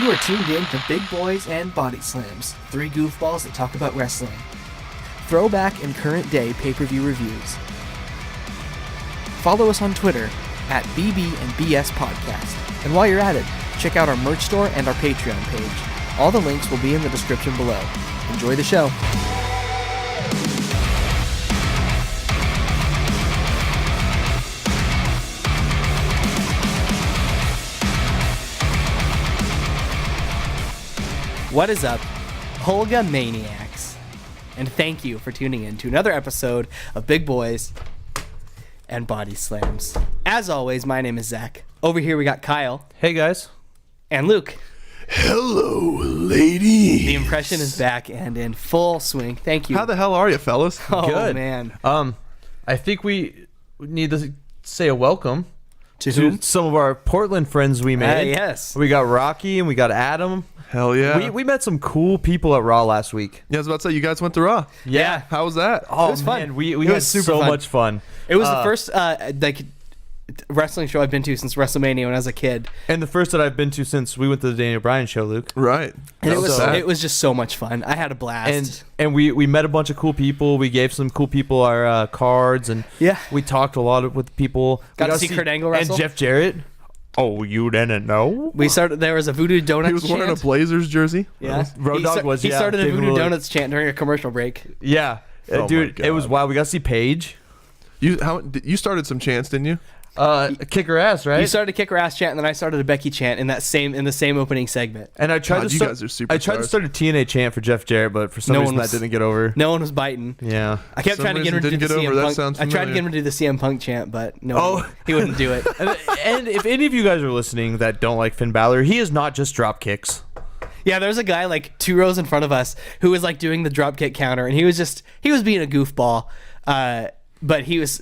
You are tuned in to Big Boys and Body Slams, three goofballs that talk about wrestling. Throwback and current day pay-per-view reviews. Follow us on Twitter at BB&BS Podcast. And while you're at it, check out our merch store and our Patreon page. All the links will be in the description below. Enjoy the show. What is up, Holga Maniacs? And thank you for tuning in to another episode of Big Boys and Body Slams. As always, my name is Zach. Over here we got Kyle. Hey guys. And Luke. Hello, lady. The impression is back and in full swing. Thank you. How the hell are you, fellas? Oh, Good. man. I think we need to say a welcome To to whom? some of our Portland friends we made. Yes. We got Rocky and we got Adam. Hell yeah. We met some cool people at Raw last week. Yeah, I was about to say, you guys went to Raw. Yeah. How was that? Oh, It was fun. man, we It had was super so fun. much fun. It was the first wrestling show I've been to since Wrestlemania when I was a kid. And the first that I've been to since we went to the Daniel Bryan show, Luke. Right. And That sad. it was just so much fun. I had a blast. And we met a bunch of cool people. We gave some cool people our cards, and Yeah. we talked a lot with people. Got We to see Kurt Angle wrestle. And Jeff Jarrett. Oh, you didn't know? We started. There was a Voodoo Donuts He was wearing a chant. Blazers jersey. Yeah, Road Dogg was, He yeah, started a David Voodoo Willard. Donuts chant during a commercial break. Yeah. Oh my Dude, it was God. wild. We got to see Paige. You started some chants, didn't you? Kick her ass, right? You started a kick her ass chant, and then I started a Becky chant in the same opening segment. And I tried God, to you start. guys are I tried to superstars. start a TNA chant for Jeff Jarrett, but for some No reason one was- that didn't get over. No one was biting. Yeah. I kept Some trying to get him to reason do the didn't get CM over. That Punk. sounds I tried to familiar. get him to do the CM Punk chant, but no, Oh. he wouldn't do it. And if any of you guys are listening that don't like Finn Balor, he is not just drop kicks. Yeah, there was a guy like 2 rows in front of us who was like doing the drop kick counter, and he was being a goofball. But he was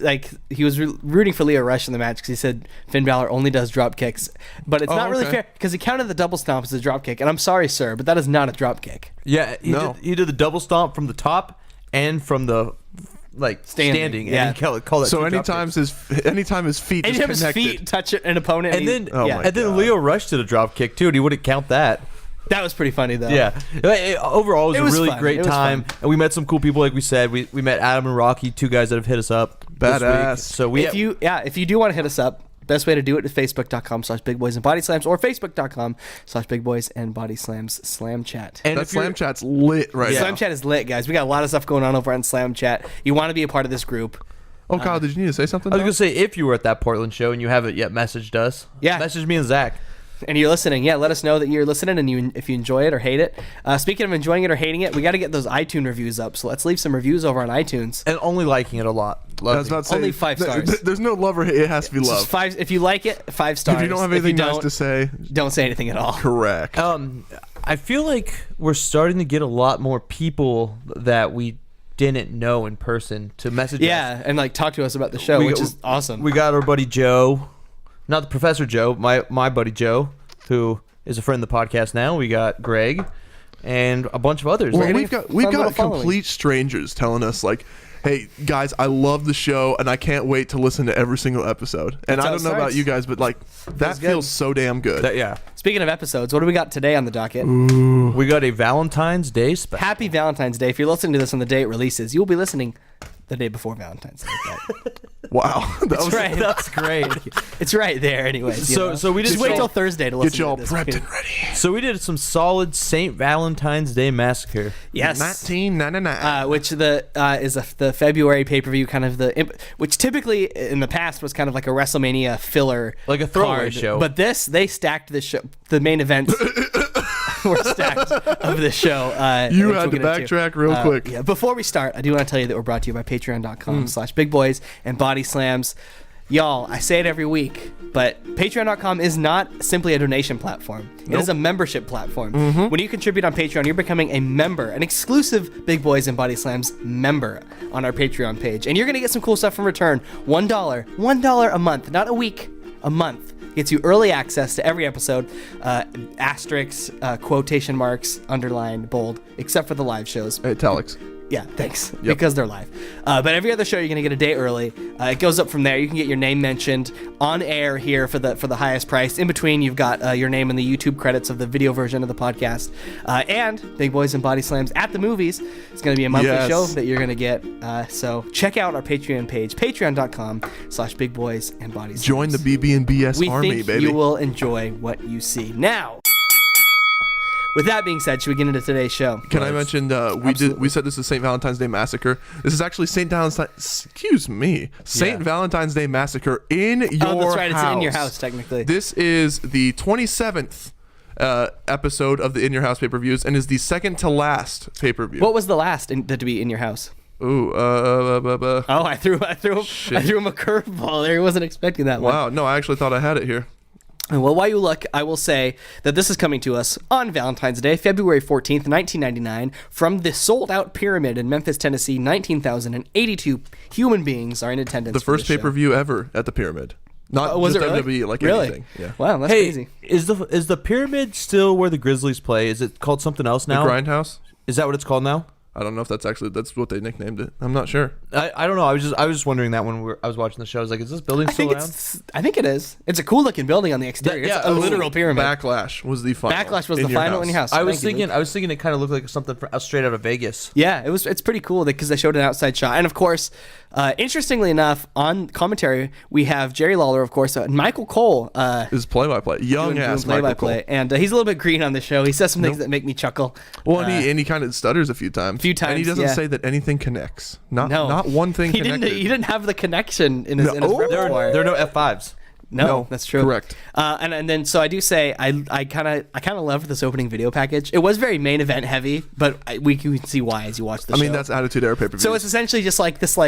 rooting for Leo Rush in the match because he said Finn Balor only does drop kicks, but it's not really okay. fair because he counted the double stomp as a drop kick, and I'm sorry, sir, but that is not a drop kick. Yeah, he did the double stomp from the top and from the standing. yeah. And he called it So two drop anytime kicks. his feet Anytime his just connected. feet touch an opponent, And then Oh my and then God. Leo Rush did a drop kick too, and he wouldn't count that. that was pretty funny though. Yeah. Overall, it was a really fun. great It was time, fun. and we met some cool people. Like we said, we met Adam and Rocky, 2 guys that have hit us up. this Badass. week. So we If you do want to hit us up, best way to do it is facebook.com/bigboysandbodyslams or facebook.com/bigboysandbodyslams slam chat. and That if you're- slam chat's lit right now. Slam chat is lit, guys. We got a lot of stuff going on over on Slam chat. You want to be a part of this group? Oh, Kyle, did you need to say something? I was now? gonna say, if you were at that Portland show and you haven't yet messaged us, Yeah. message me and Zach. And you're listening, yeah, let us know that you're listening and if you enjoy it or hate it. Speaking of enjoying it or hating it, we got to get those iTunes reviews up. So let's leave some reviews over on iTunes. And only liking it a lot. I was about to say, Only 5 stars. There's no love or hate. It has to be Just love. 5. If you like it, 5 stars. If you don't have anything nice to say, don't say anything at all. correct. I feel like we're starting to get a lot more people that we didn't know in person to message us. Yeah, and like talk to us about the show, which is awesome. We got our buddy Joe, not the Professor Joe, my buddy Joe, who is a friend of the podcast now. We got Greg and a bunch of others. Well, We're we've getting got a fun little following. complete strangers telling us like, "Hey guys, I love the show and I can't wait to listen to every single episode." And That's I how don't it know about starts. you guys, but like that good. feels so damn good. Yeah. Speaking of episodes, what do we got today on the docket? We got a Valentine's Day special. Happy Valentine's Day. If you're listening to this on the day it releases, you'll be listening the day before Valentine's Day. Wow, That's right. That's great. It's right there anyways. you know? So we Just did wait some- till Thursday to listen get you all to this. prepped and ready. So we did some solid St. Valentine's Day Massacre. Yes. 1999. Which is the February pay-per-view, kind of which typically in the past was kind of like a WrestleMania filler, Like a throwaway card. show. But they stacked this show. The main events were stacked of this show. You which had we'll to get into. backtrack real quick. Yeah. Before we start, I do want to tell you that we're brought to you by Patreon.com/BigBoys and Body Slams. Y'all, I say it every week, but Patreon.com is not simply a donation platform. It is a membership platform. When you contribute on Patreon, you're becoming a member, an exclusive Big Boys and Body Slams member on our Patreon page. And you're going to get some cool stuff in return. $1 a month, not a week, a month. Gets you early access to every episode, asterisks, quotation marks, underline, bold, except for the live shows. Italics. Yeah, thanks. Yep. Because they're live. But every other show, you're going to get a day early. It goes up from there. You can get your name mentioned on air here for the highest price. In between, you've got your name in the YouTube credits of the video version of the podcast. And Big Boys and Body Slams at the movies. It's going to be a monthly show that you're going to get. So check out our Patreon page, patreon.com/Big Boys and Body Slams. Join the BB&BS army, we think baby. you will enjoy what you see. Now, with that being said, should we get into today's show? Can I mention we said this is St. Valentine's Day Massacre. This is actually St. Valentine's Valentine's Day Massacre in your house. Oh, that's right. It's in your house, technically. This is the 27th episode of the In Your House pay-per-views and is the second to last pay-per-view. What was the last to be in your house? Ooh, Oh, I threw him a curveball there. He wasn't expecting that one. wow. No, I actually thought I had it here. Well, while you look, I will say that this is coming to us on Valentine's Day, February 14th, 1999, from the sold-out Pyramid in Memphis, Tennessee. 19,082 human beings are in attendance. The first pay-per-view ever at the Pyramid. Not was just it really? WWE, like Really? anything. Yeah. Wow, that's Hey, crazy. is the Pyramid still where the Grizzlies play? Is it called something else The now? Grindhouse? Is that what it's called now? I don't know if that's what they nicknamed it. I'm not sure. I don't know. I was just wondering that when I was watching the show. I was like, is this building still around? I think it is. It's a cool looking building on the exterior. Yeah, It's a literal pyramid. Backlash was the final. Backlash was the final in your house. I was Thank you, thinking it kind of looked like something straight out of Vegas. Yeah, it's pretty cool because they showed an outside shot. And of course, interestingly enough, on commentary, we have Jerry Lawler, of course, and Michael Cole. Is play-by-play. Young ass Michael Cole. And he's a little bit green on the show. He says some things that make me chuckle. Well, and he kind of stutters a few times. And he doesn't say that anything connects. Not one thing connected. He didn't have the connection in his repertoire. There are no F5s. No, that's true. Correct. And then so I do say I kind of loved this opening video package. It was very main event heavy, but we can see why as you watch the show. I mean, that's Attitude Era pay-per-view. So it's essentially just like this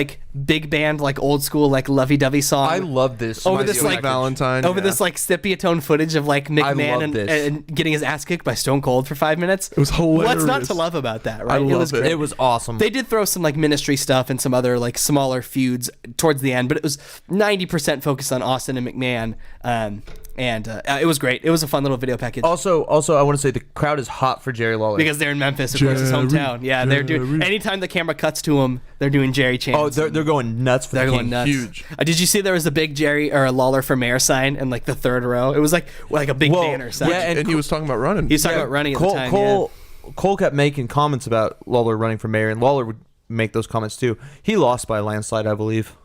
big band, like old school, like lovey-dovey song. I love this. Over this like Valentine. Over this like sepia-tone footage of like McMahon and getting his ass kicked by Stone Cold for 5 minutes. It was hilarious. What's not to love about that, right? It was great. It was awesome. They did throw some like ministry stuff and some other like smaller feuds towards the end, but it was 90% focused on Austin and McMahon. And it was great. It was a fun little video package. Also, I want to say the crowd is hot for Jerry Lawler Because they're in Memphis, of course, his hometown. Yeah, they're doing. Anytime the camera cuts to him, they're doing Jerry chants. Oh, they're going nuts for They're the going King. nuts. Huge. Did you see there was a big Jerry or a Lawler for mayor sign in like the third row? It was like a big banner sign. Yeah, and he was talking about running. He was talking about running at the time. Cole kept making comments about Lawler running for mayor, and Lawler would make those comments too. He lost by a landslide, I believe.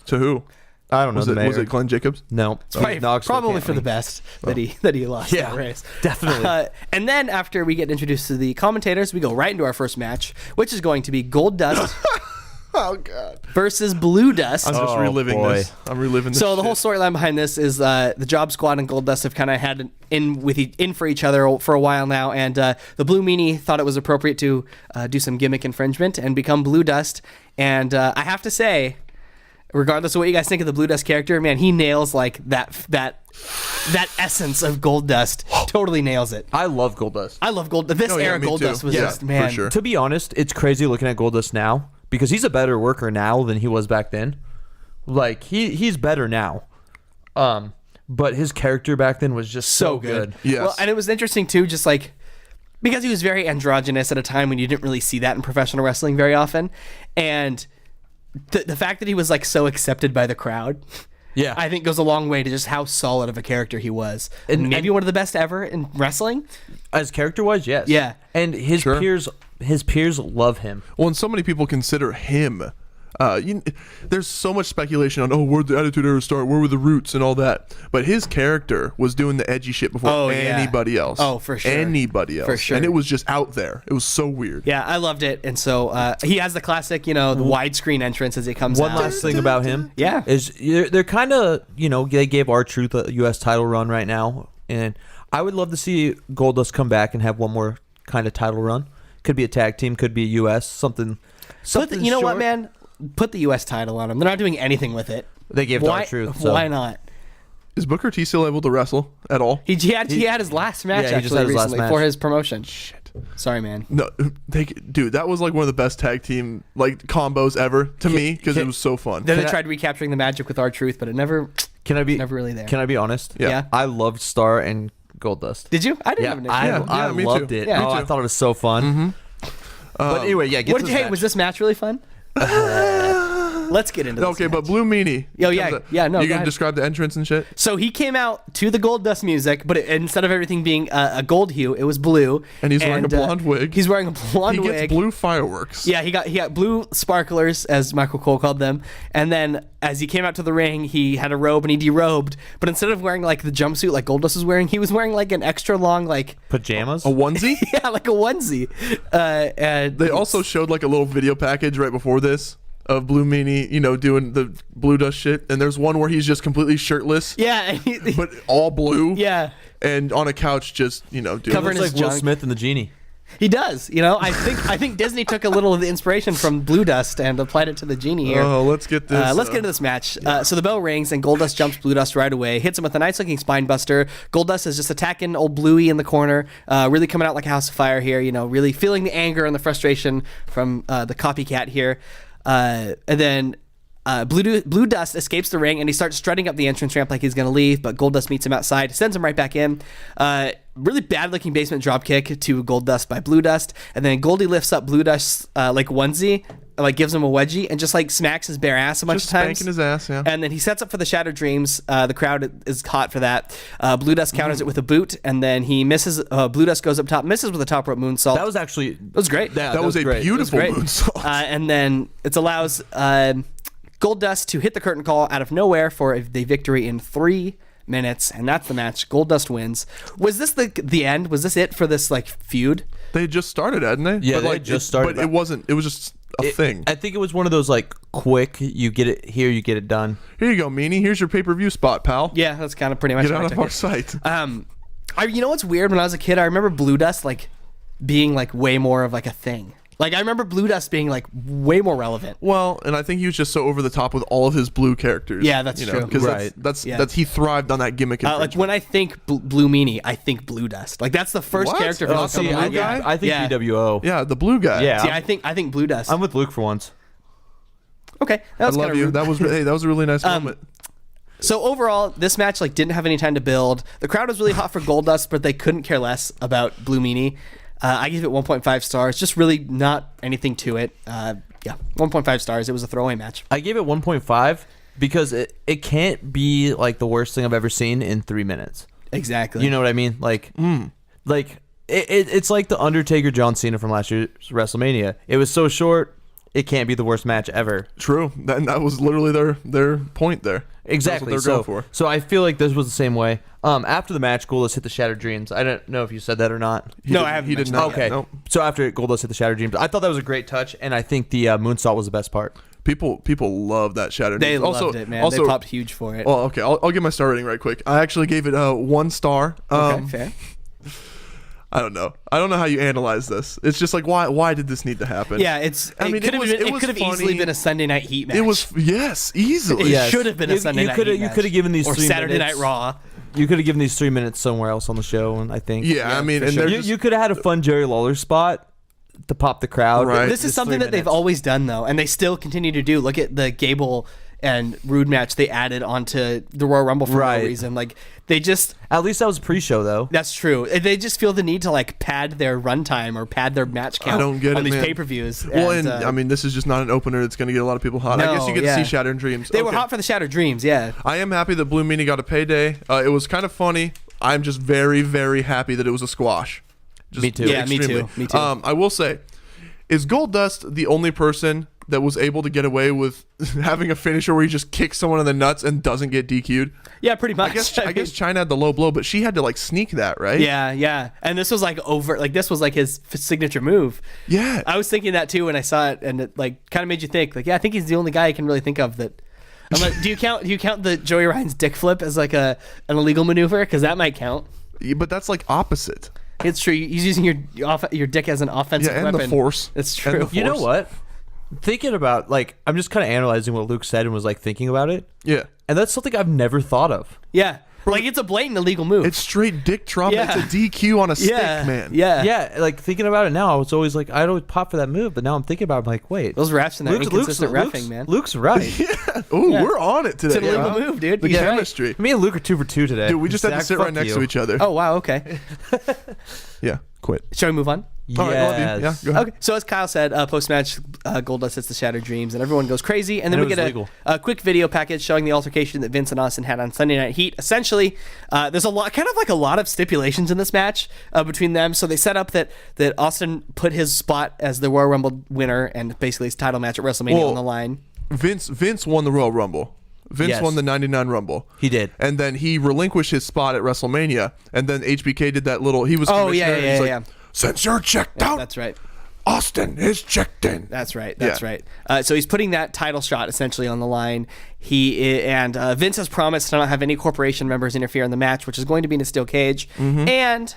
To who? I don't know. Was it Glenn Jacobs? No, Probably for the best that he lost that race. Definitely. And then after we get introduced to the commentators, we go right into our first match, which is going to be Gold Dust Oh God. versus Blue Dust. I'm just reliving this. I'm reliving this. So the whole storyline behind this is the Job Squad and Gold Dust have kind of had in for each other for a while now, and the Blue Meanie thought it was appropriate to do some gimmick infringement and become Blue Dust. And I have to say, regardless of what you guys think of the Blue Dust character, man, he nails like that essence of Gold Dust. Totally nails it. I love Goldust. I love Gold. This era me Gold too. Dust was Yeah, just man. for sure. To be honest, it's crazy looking at Goldust now because he's a better worker now than he was back then. Like he's better now. But his character back then was just so good. Yes. Well, and it was interesting too, just like because he was very androgynous at a time when you didn't really see that in professional wrestling very often, and the fact that he was like so accepted by the crowd, Yeah. I think goes a long way to just how solid of a character he was, and maybe one of the best ever in wrestling. As character wise, yes. Yeah. And his peers love him. Well, and so many people consider him. There's so much speculation on, where'd the Attitude Era start? Where were the roots and all that? But his character was doing the edgy shit before anybody else. Oh, for sure. Anybody else. For sure. And it was just out there. It was so weird. Yeah, I loved it. And so he has the classic, the widescreen entrance as he comes One out. last thing about him, Yeah. is they're kind of, they gave R-Truth a U.S. title run right now, and I would love to see Goldust come back and have one more kind of title run. Could be a tag team, could be a U.S. something. You know what, short. man? Put the U.S. title on him. They're not doing anything with it. They gave R-Truth. So. Why not? Is Booker T still able to wrestle at all? He had his last match he just had his last recently match. for his promotion. Shit. Sorry, man. No, dude, that was like one of the best tag team combos ever to me because it was so fun. Then they tried recapturing the magic with R-Truth, but it never never really there. Can I be honest? Yeah. I loved Star and Goldust. Did you? I didn't have an issue. I me loved too. it. Yeah, me I too. thought it was so fun. But anyway, yeah. Get to this Hey, match. was this match really fun? Let's get into this. Okay, match. but Blue Meanie. Oh, yeah, yeah, no, You go can ahead. describe the entrance and shit? So he came out to the Gold Dust music, but instead of everything being a gold hue, it was blue. And he's wearing a blonde wig. He's wearing a blonde He wig. gets blue fireworks. Yeah, he got blue sparklers, as Michael Cole called them. And then as he came out to the ring, he had a robe and he derobed. But instead of wearing like the jumpsuit like Goldust was wearing, he was wearing like an extra long like pajamas. A onesie? yeah, like a onesie. And They also showed like a little video package right before this of Blue Meanie, doing the blue dust shit. And there's one where he's just completely shirtless. yeah, But all blue. yeah. And on a couch just, doing Covering Looks his like Will junk. Smith and the genie. He does. I think Disney took a little of the inspiration from Blue Dust and applied it to the genie here. Oh, let's get this. Let's get into this match. So the bell rings and Goldust jumps Blue Dust right away, hits him with a nice looking spine buster. Goldust is just attacking old Bluey in the corner, really coming out like a house of fire here, really feeling the anger and the frustration from the copycat here. And then Blue Dust escapes the ring and he starts strutting up the entrance ramp like he's going to leave, but Goldust meets him outside, sends him right back in. Really bad looking basement drop kick to Goldust by Blue Dust, and then Goldie lifts up Blue Dust like onesie, like gives him a wedgie and just like smacks his bare ass a bunch just of times. spanking his ass, yeah. And then he sets up for the Shattered Dreams. The crowd is hot for that. Blue Dust counters it with a boot, and then he misses. Blue Dust goes up top, misses with a top rope moonsault. That was actually. It was great. Yeah, that was a great. beautiful Great. moonsault. And then it allows Goldust to hit the curtain call out of nowhere for the victory in 3 minutes, and that's the match. Goldust wins. Was this the end? Was this it for this like feud? They just started, hadn't they? Yeah, but, they like, just started. But it wasn't. It was just a thing. I think it was one of those like quick. You get it here, you get it done. Here you go, Meanie. Here's your pay-per-view spot, pal. Yeah, that's kind of pretty much Get how I out took of our it. sight. You know what's weird? When I was a kid, I remember Blue Dust like being like way more of like a thing. Like I remember Blue Dust being like way more relevant. Well, and I think he was just so over the top with all of his blue characters. Yeah, that's true. Because Right. that's he thrived on that gimmick. Like when I think Blue Meanie, I think Blue Dust. Like that's the first What? character. Oh, from see, the I movie. guy? I think Yeah. BWO. yeah, the blue guy. Yeah. See, I think Blue Dust. I'm with Luke for once. Okay, that I was love kinda you. rude. That was that was a really nice moment. So overall, this match like didn't have any time to build. The crowd was really hot for Goldust, but they couldn't care less about Blue Meanie. I gave it 1.5 stars. Just really not anything to it. 1.5 stars. It was a throwaway match. I gave it 1.5 because it can't be like the worst thing I've ever seen in 3 minutes. Exactly. You know what I mean? Like it's like the Undertaker John Cena from last year's WrestleMania. It was so short, it can't be the worst match ever. True. That was literally their point there. Exactly. That's what they're going for. So I feel like this was the same way. After the match, Goldust hit the Shattered Dreams. I don't know if you said that or not. No, I haven't He did mentioned not. that Okay. Nope. So after Goldust hit the Shattered Dreams, I thought that was a great touch, and I think the moonsault was the best part. People love that Shattered. They Dreams. loved it, man. Also, They popped huge for it. well, okay. I'll give my star rating right quick. I actually gave it 1 star. Okay, fair. I don't know how you analyze this. It's just like why did this need to happen? Yeah, I mean, it could have easily funny. been a Sunday Night Heat match. It was easily. It Yes. should have been a You- Sunday you Night coulda- Heat you match. coulda given these or 3 Saturday minutes. Night Raw. You could have given these 3 minutes somewhere else on the show, and I think Yeah, I mean, for and sure. they're you, just, you could have had a fun Jerry Lawler spot to pop the crowd. Right. This is Just something 3 that they've minutes. always done though, and they still continue to do. Look at the Gable and Rude match they added onto the Royal Rumble for Right. no reason. Like they just At least that was pre-show though. that's true. They just feel the need to like pad their runtime or pad their match count don't get on it, these man. pay-per-views. well, and I mean, this is just not an opener that's going to get a lot of people hot. I No, guess you get yeah. to see Shattered Dreams. they were Okay. hot for the Shattered Dreams, yeah. I am happy that Blue Meanie got a payday. It was kind of funny. I'm just very, very happy that it was a squash. Just Me too. Yeah, me extremely. too. Me too. I will say, is Goldust the only person that was able to get away with having a finisher where he just kicks someone in the nuts and doesn't get DQ'd? Yeah, pretty much. I guess China had the low blow, but she had to like sneak that, right? Yeah. And this was like over, like this was like his signature move. Yeah. I was thinking that too when I saw it, and it like kind of made you think, like, yeah, I think he's the only guy I can really think of that. I'm like, do you count the Joey Ryan's dick flip as like an illegal maneuver? Because that might count. Yeah, but that's like opposite. It's true. He's using your dick as an offensive Yeah, and weapon. the force. It's And true. the You know force. what? Thinking about like I'm just kind of analyzing what Luke said and was like thinking about it, Yeah. and that's something I've never thought of. Yeah, like it's a blatant illegal move. It's straight dick trauma. Yeah. It's a DQ on a stick, yeah, man. Yeah, Yeah, like thinking about it now, I was always like I'd always pop for that move, but now I'm thinking about it, I'm like, wait, Those refs and that inconsistent refing, man. Luke's right. Ooh, Yeah. we're on it today. It's an illegal huh? move, dude. The He's right. chemistry. Me and Luke are 2 for 2 today. Dude, we just had to Zach, sit right fuck next you. to each other. Oh wow, okay. Yeah, quit. Shall we move on? All right, love you. Yeah, go ahead. Okay, so as Kyle said, post-match, Goldust hits the Shattered Dreams, and everyone goes crazy. And then we get a quick video package showing the altercation that Vince and Austin had on Sunday Night Heat. Essentially, there's a lot of stipulations in this match between them. So they set up that Austin put his spot as the Royal Rumble winner and basically his title match at WrestleMania on the line. Vince won the Royal Rumble. Vince won the 99 Rumble. He did. And then he relinquished his spot at WrestleMania. And then HBK did that little, he was commissioner. Yeah. Since you're checked out, that's right. Austin is checked in. That's right. Right. So he's putting that title shot essentially on the line. Vince has promised to not have any corporation members interfere in the match, which is going to be in a steel cage. Mm-hmm. And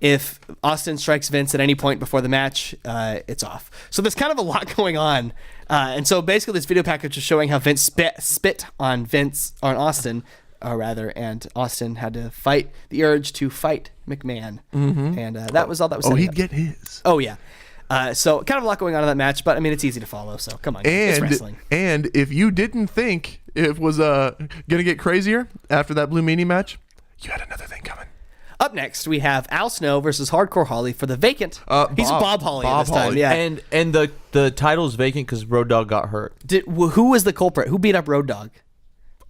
if Austin strikes Vince at any point before the match, it's off. So there's kind of a lot going on. And so basically this video package is showing how Vince spit on Austin. And Austin had to fight the urge to fight McMahon. Mm-hmm. And that was all that was said. Oh, he'd get his. Oh, yeah. So kind of a lot going on in that match, but I mean, it's easy to follow, so come on. It's wrestling. And if you didn't think it was going to get crazier after that Blue Meanie match, you had another thing coming. Up next, we have Al Snow versus Hardcore Holly for the vacant. He's Bob Holly this time. Yeah. And the title's vacant because Road Dogg got hurt. Who was the culprit? Who beat up Road Dogg?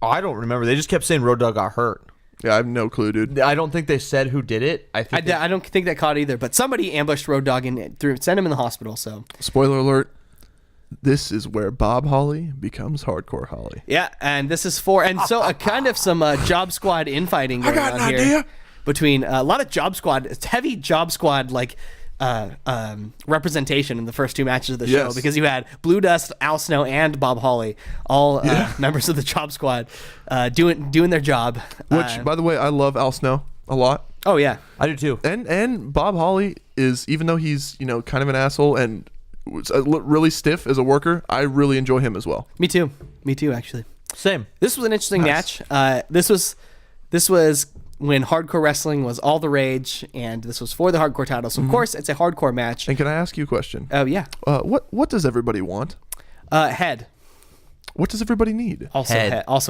I don't remember. They just kept saying Road Dogg got hurt. Yeah, I have no clue, dude. I don't think they said who did it. I don't think that caught either, but somebody ambushed Road Dogg and sent him in the hospital. So, spoiler alert, this is where Bob Holly becomes Hardcore Holly. Yeah, and this is kind of some Job Squad infighting going on here between a lot of Job Squad. It's heavy Job Squad representation in the first two matches of the show because you had Blue Dust, Al Snow, and Bob Holly, all members of the Job Squad, doing their job. Which, by the way, I love Al Snow a lot. Oh yeah, I do too. And Bob Holly is, even though he's kind of an asshole and really stiff as a worker, I really enjoy him as well. Me too, actually. Same. This was an interesting match. This was when hardcore wrestling was all the rage, and this was for the hardcore title. So, of course, it's a hardcore match. And can I ask you a question? Oh, yeah. What does everybody want? Head. What does everybody need? Also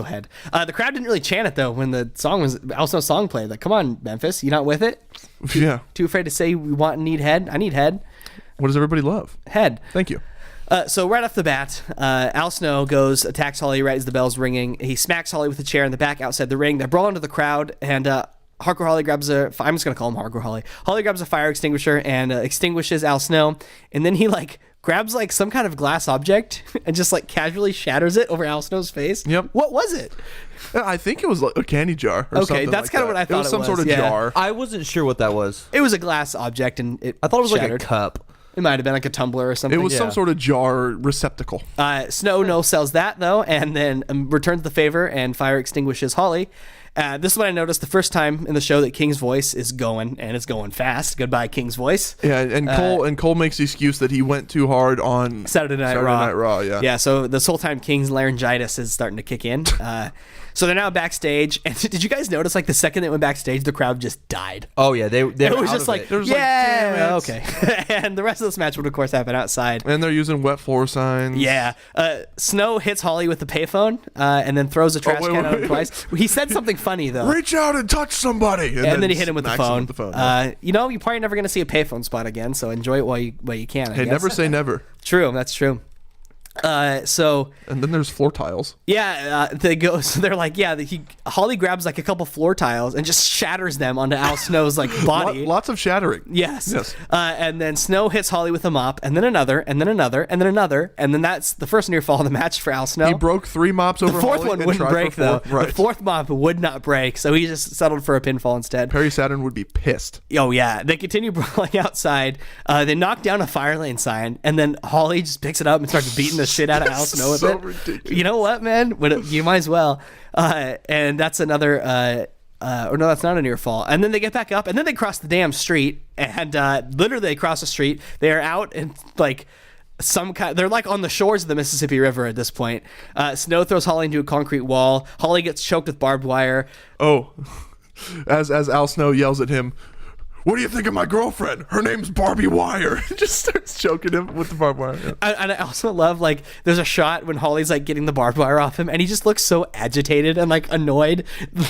head. The crowd didn't really chant it, though, when the song was also song played. Like, come on, Memphis, you not with it? Yeah. Too afraid to say we want and need head? I need head. What does everybody love? Head. Thank you. So right off the bat, Al Snow attacks Holly right as the bell's ringing. He smacks Holly with a chair in the back outside the ring. They're brawling to the crowd, and Hardcore Holly grabs I'm just going to call him Hardcore Holly. Holly grabs a fire extinguisher and extinguishes Al Snow, and then he grabs some kind of glass object and just casually shatters it over Al Snow's face. Yep. What was it? I think it was a candy jar or something. Okay, that's kind of what I thought it was. Some sort of jar. I wasn't sure what that was. It was a glass object, and I thought it was shattered. like a cup. It might have been like a tumbler or something. It was some sort of jar receptacle. Snow no sells that, though, and then returns the favor and fire extinguishes Holly. This is what I noticed the first time in the show that King's voice is going, and it's going fast. Goodbye, King's voice. Yeah, and Cole makes the excuse that he went too hard on Saturday Night Raw. Yeah, so this whole time King's laryngitis is starting to kick in. So they're now backstage, and did you guys notice the second they went backstage, the crowd just died? Oh yeah, they it were was just like, okay. And the rest of this match would of course happen outside. And they're using wet floor signs. Yeah, Snow hits Holly with the payphone, and then throws a trash can at him twice. He said something funny though. Reach out and touch somebody, and then he hit him with the phone. Yeah. You're probably never gonna see a payphone spot again, so enjoy it while you can. I guess. Never say never. True, that's true. And then there's floor tiles. Yeah, Holly grabs a couple floor tiles and just shatters them onto Al Snow's body. Lots of shattering. Yes. And then Snow hits Holly with a mop, and then another, and then another, and then another, and then that's the first near fall of the match for Al Snow. He broke 3 mops over. The fourth Holly one wouldn't break though. Right. The fourth mop would not break, so he just settled for a pinfall instead. Perry Saturn would be pissed. Oh yeah, they continue brawling outside. They knock down a fire lane sign, and then Holly just picks it up and starts beating the shit out of Al Snow with it. Ridiculous. You know what, man? You might as well. And that's another. Or no, that's not a near fall. And then they get back up, and then they cross the damn street, and literally they cross the street. They are out in some kind. They're on the shores of the Mississippi River at this point. Snow throws Holly into a concrete wall. Holly gets choked with barbed wire. Oh, as Al Snow yells at him, what do you think of my girlfriend? Her name's Barbie Wire. Just starts choking him with the barbed wire. Yeah. And I also love, like, there's a shot when Holly's, like, getting the barbed wire off him, and he just looks so agitated and, like, annoyed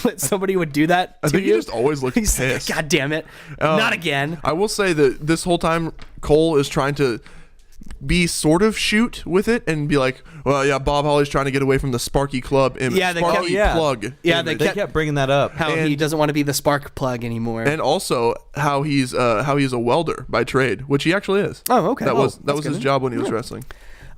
that somebody would do that to I think you. he just always looks He's pissed. like, God damn it. Not again. I will say that this whole time, Cole is trying to be sort of shoot with it and be like, well, yeah, Bob Holly's trying to get away from the Sparky Club image. Yeah, they Sparky kept- plug. Yeah, image. They kept bringing that up. How he doesn't want to be the spark plug anymore. And also how he's a welder by trade, which he actually is. Oh, okay. That was that's his good. job when he was wrestling.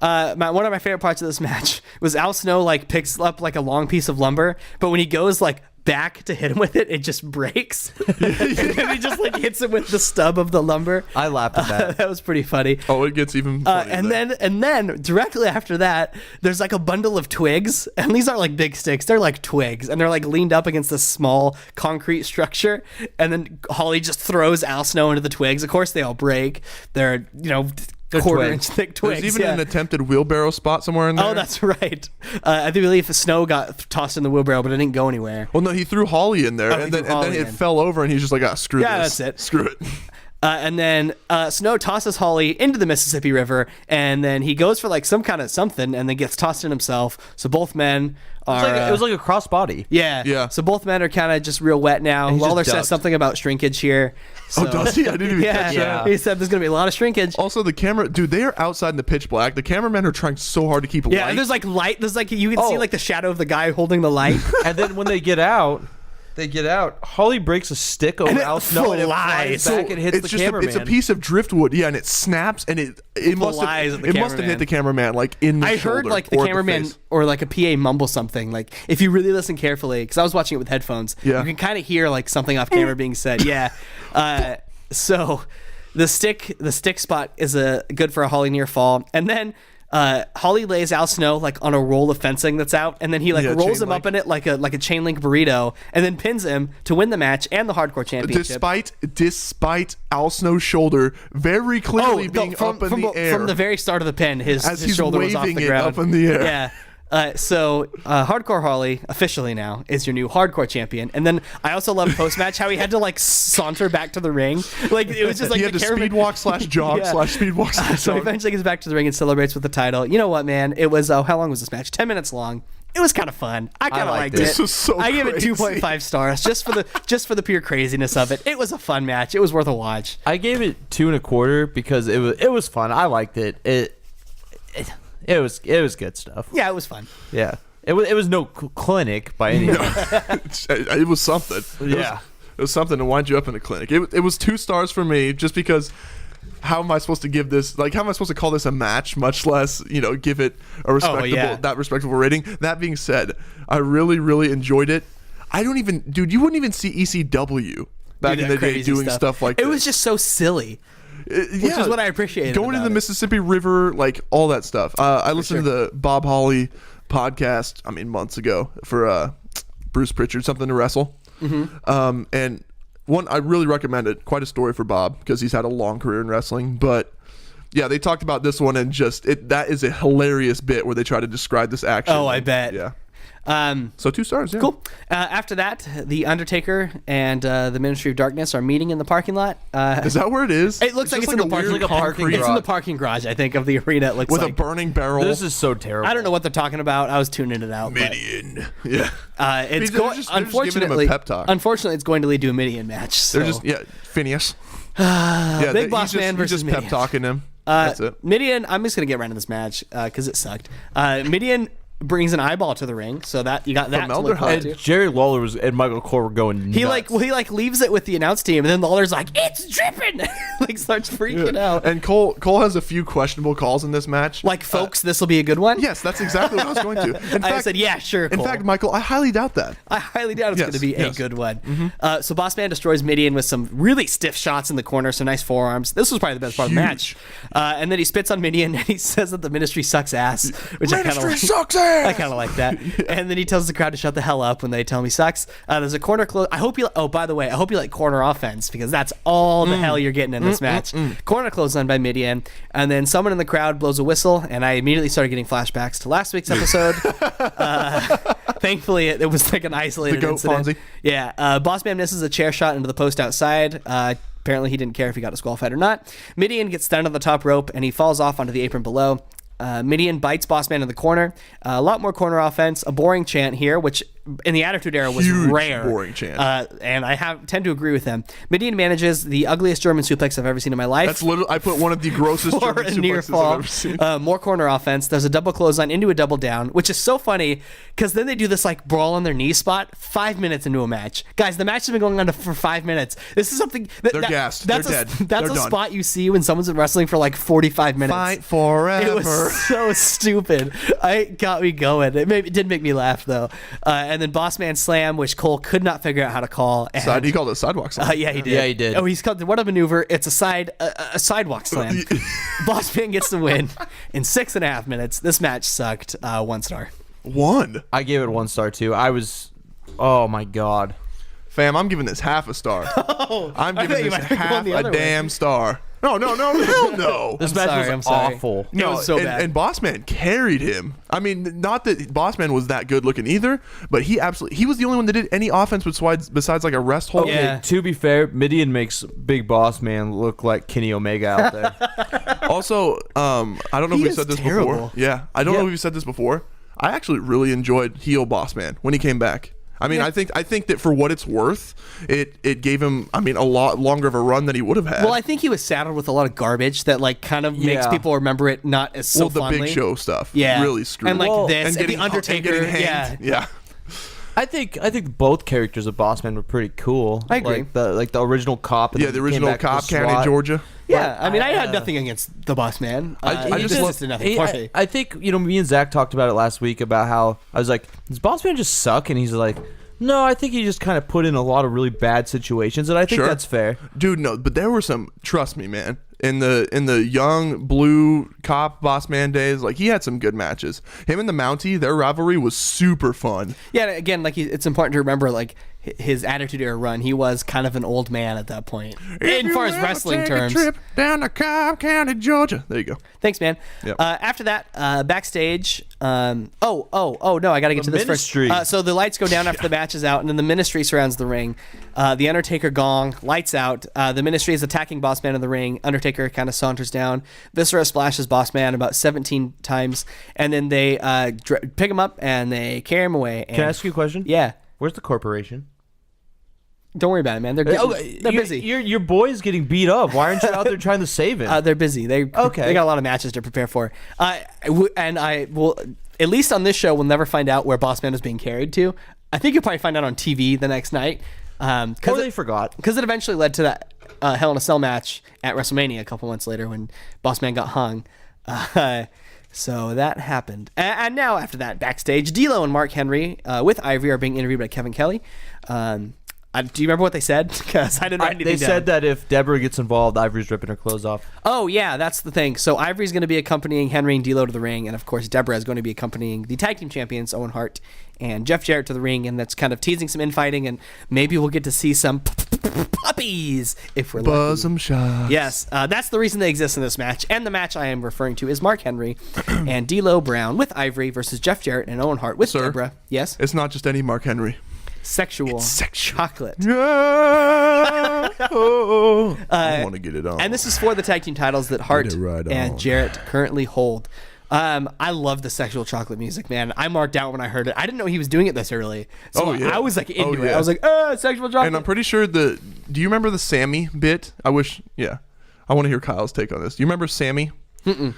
One of my favorite parts of this match was Al Snow, like, picks up, like, a long piece of lumber, but when he goes, like, back to hit him with it just breaks. And then he just, like, hits him with the stub of the lumber. I laughed at that. That was pretty funny. Oh, it gets even funnier. And then directly after that, there's like a bundle of twigs, and these aren't like big sticks; they're like twigs, and they're like leaned up against this small concrete structure. And then Holly just throws Al Snow into the twigs. Of course, they all break. They're quarter-inch thick twigs. There's even an attempted wheelbarrow spot somewhere in there. Oh, that's right. I do believe Snow got tossed in the wheelbarrow, but it didn't go anywhere. Well, no, he threw Holly in there, Oh, he and threw then Holly it in. fell over, and he's just like, screw Yeah, this. that's it. Screw it. And then Snow tosses Holly into the Mississippi River, and then he goes for like some kind of something, and then gets tossed in himself. So both men are. It was like a crossbody. Yeah. Yeah. So both men are kind of just real wet now. And he just Lawler says ducked. something about shrinkage here. So, Oh, does he? I didn't even catch yeah. that. He said there's going to be a lot of shrinkage. Also, the camera, dude, they are outside in the pitch black. The cameramen are trying so hard to keep Yeah, light. and there's like light. There's like, you can see Oh. like the shadow of the guy holding the light. And then when they get out, Holly breaks a stick over And it Al Snow and it flies. flies back and hits it's the just cameraman. it's a piece of driftwood, yeah, and it snaps, and it must Flies have at the it must have cameraman. hit the cameraman like in the I shoulder heard like the or cameraman face. or like a PA mumble something. Like if you really listen carefully, because I was watching it with headphones, Yeah. you can kind of hear like something off camera being said. Yeah. So the stick spot is good for a Holly near fall, and then Holly lays Al Snow like on a roll of fencing that's out, and then he like Yeah, rolls chain him link. up in it like a chain link burrito, and then pins him to win the match and the hardcore championship. Despite Al Snow's shoulder very clearly being up in the air from the very start of the pin, his he's shoulder was off waving the it ground. up in the air. Yeah. So Hardcore Holly officially now is your new hardcore champion, and then I also love post match how he had to like saunter back to the ring, like it was just like he had the to cameraman- speed walk / jog Yeah. / speed walk / So he jog. eventually gets back to the ring and celebrates with the title. You know what, man? It was how long was this match? 10 minutes long. It was kind of fun. I kind of liked it. This was so I give it crazy. 2.5 stars just for the pure craziness of it. It was a fun match. It was worth a watch. I gave it 2.25 because it was fun. I liked it. It was good stuff. Yeah, it was fun. Yeah. It was no clinic by any means. It was something. Yeah. It was something to wind you up in a clinic. It was 2 stars for me just because how am I supposed to give this, like, how am I supposed to call this a match, much less, give it a respectable rating? That being said, I really, really enjoyed it. You wouldn't even see ECW back Do in that the day crazy doing stuff like it this. was just so silly. Which is what I appreciated Going about to the it. Mississippi River, like all that stuff. I listened to the Bob Holly podcast, months ago for Bruce Pritchard, Something to Wrestle. Mm-hmm. And one, I really recommend it. Quite a story for Bob because he's had a long career in wrestling. But yeah, they talked about this one and that is a hilarious bit where they try to describe this action. Oh, I bet. Yeah. Um, So 2 stars, yeah. Cool. After that, the Undertaker and the Ministry of Darkness are meeting in the parking lot. Is that where it is? It looks like it's in a the parking weird like a parking concrete It's in the garage. parking garage, I think, of the arena. It looks with like a burning barrel. This is so terrible. I don't know what they're talking about. I was tuning it out. but, Midian. Yeah. it's They're going. just giving him a Unfortunately, pep talk. unfortunately, it's going to lead to a Midian match. So. They're just Phineas. Yeah, Big Boss Man versus he's just pep Midian. talking him. That's it. Midian, I'm just gonna get right into this match because it sucked. Midian brings an eyeball to the ring, so that you got that to look Elderhide. forward And to. Jerry Lawler and Michael Cole were going nuts. He leaves it with the announce team, and then Lawler's like, "It's dripping!" like starts freaking out. And Cole has a few questionable calls in this match. Like, folks, this will be a good one. Yes, that's exactly what I was going to. In I fact, said, "Yeah, sure." In Cole. fact, Michael, I highly doubt that. I highly doubt it's Yes, going to be yes. a good one. So Boss Man destroys Midian with some really stiff shots in the corner, some nice forearms. This was probably the best part of the match. And then he spits on Midian and he says that the ministry sucks ass, which I kind of Ministry like. sucks ass. I kind of like that. And then he tells the crowd to shut the hell up when they tell him he sucks. There's a corner close. I hope you. Oh, by the way, I hope you like corner offense because that's all the hell you're getting in this match. Corner clothesline by Midian, and then someone in the crowd blows a whistle, and I immediately started getting flashbacks to last week's episode. Thankfully, it was like an isolated The goat incident. Fonzie. Yeah, Boss Man misses a chair shot into the post outside. Apparently, he didn't care if he got disqualified or not. Midian gets stunned on the top rope, and he falls off onto the apron below. Midian bites Bossman in the corner. A lot more corner offense. A boring chant here, which in the Attitude Era was Huge rare. boring chant. And I tend to agree with him. Midian manages the ugliest German suplex I've ever seen in my life. That's literally, I put one of the grossest For German a near suplexes fall. I've ever seen. More corner offense. There's a double clothesline into a double down, which is so funny because then they do this like brawl on their knee spot 5 minutes into a match. Guys, the match has been going on for 5 minutes. This is something They're gassed. That's They're dead. That's They're a done. spot you see when someone's been wrestling for like 45 minutes. Fight forever. It was so stupid. It got me going. It did make me laugh though. And then Bossman Slam, which Cole could not figure out how to call. And, He called it a sidewalk slam. yeah, he did. Yeah, he did. Oh, he's called what a maneuver. It's a sidewalk slam. Bossman gets the win in 6.5 minutes. This match sucked. 1 star. 1. I gave it 1 star too. Oh my god. Fam, I'm giving this half a star. I'm I giving thought you this might have gone half the a other way. damn star. No, hell no. This I'm match sorry, I'm was sorry. awful. It was so bad. And Bossman carried him. I mean, not that Bossman was that good looking either, but he was the only one that did any offense besides like a rest hold. Yeah. Okay, to be fair, Midian makes Big Boss Man look like Kenny Omega out there. Also, I don't know if He we is said this terrible. before. Yeah, I don't know if we said this before. I actually really enjoyed heel Bossman when he came back. I mean, I think that for what it's worth, it gave him, I mean, a lot longer of a run than he would have had. Well, I think he was saddled with a lot of garbage that like kind of makes Yeah. people remember it not as so the fondly. Big Show stuff, Yeah. really screwed. And like Well, this, and the Undertaker. and getting hanged. Yeah. I think both characters of Bossman were pretty cool. I agree. Like the original cop. And Yeah, then the he came original back to cop SWAT. County, Georgia. Yeah, I mean, I had nothing against the Boss Man. I he just did nothing for me. I think me and Zach talked about it last week about how I was like, does Bossman just suck? And he's like, no, I think he just kind of put in a lot of really bad situations, and I think Sure. that's fair. Dude, no, but there were some, trust me, man. In the young blue cop boss man days, like he had some good matches. Him and the Mountie, their rivalry was super fun. Yeah, and again, like it's important to remember, like his Attitude Era run, he was kind of an old man at that point, in far as wrestling terms. Trip down to Cobb County, Georgia. There you go. Thanks, man. Yep. After that, backstage. No, I got to get to this Ministry. first. So the lights go down after the match is out, and then the Ministry surrounds the ring. The Undertaker gong, lights out. The Ministry is attacking Boss Man in the ring. Undertaker kind of saunters down. Viscera splashes Boss Man about 17 times, and then they pick him up and they carry him away. And, Can I ask you a question? Yeah. Where's the corporation? Don't worry about it, man. They're busy. Your boy's getting beat up. Why aren't you out there trying to save him? They're busy. They got a lot of matches to prepare for. And I will, at least on this show, we'll never find out where Boss Man was being carried to. I think you'll probably find out on TV the next night. Or they forgot. Because it eventually led to that Hell in a Cell match at WrestleMania a couple months later when Boss Man got hung. So that happened. And now after that, backstage, D'Lo and Mark Henry with Ivory are being interviewed by Kevin Kelly. Do you remember what they said? Because I didn't write anything They down. said that if Deborah gets involved, Ivory's ripping her clothes off. Oh, yeah, that's the thing. So Ivory's going to be accompanying Henry and D'Lo to the ring, and of course Deborah is going to be accompanying the tag team champions Owen Hart and Jeff Jarrett to the ring, and that's kind of teasing some infighting, and maybe we'll get to see some puppies if we're lucky. Bosom shots. Yes, that's the reason they exist in this match, and the match I am referring to is Mark Henry and D'Lo Brown with Ivory versus Jeff Jarrett and Owen Hart with Sir, Deborah. Yes, It's not just any Mark Henry. sexual chocolate. I want to get it on. And this is for the tag team titles that Hart Get it right and on. Jarrett currently hold. I love the sexual chocolate music, man. I marked out when I heard it. I didn't know he was doing it this early. So Oh, yeah. I was like into Oh, it. yeah. I was like, sexual chocolate. And I'm pretty sure do you remember the Sammy bit? I want to hear Kyle's take on this. Do you remember Sammy? Mm-mm.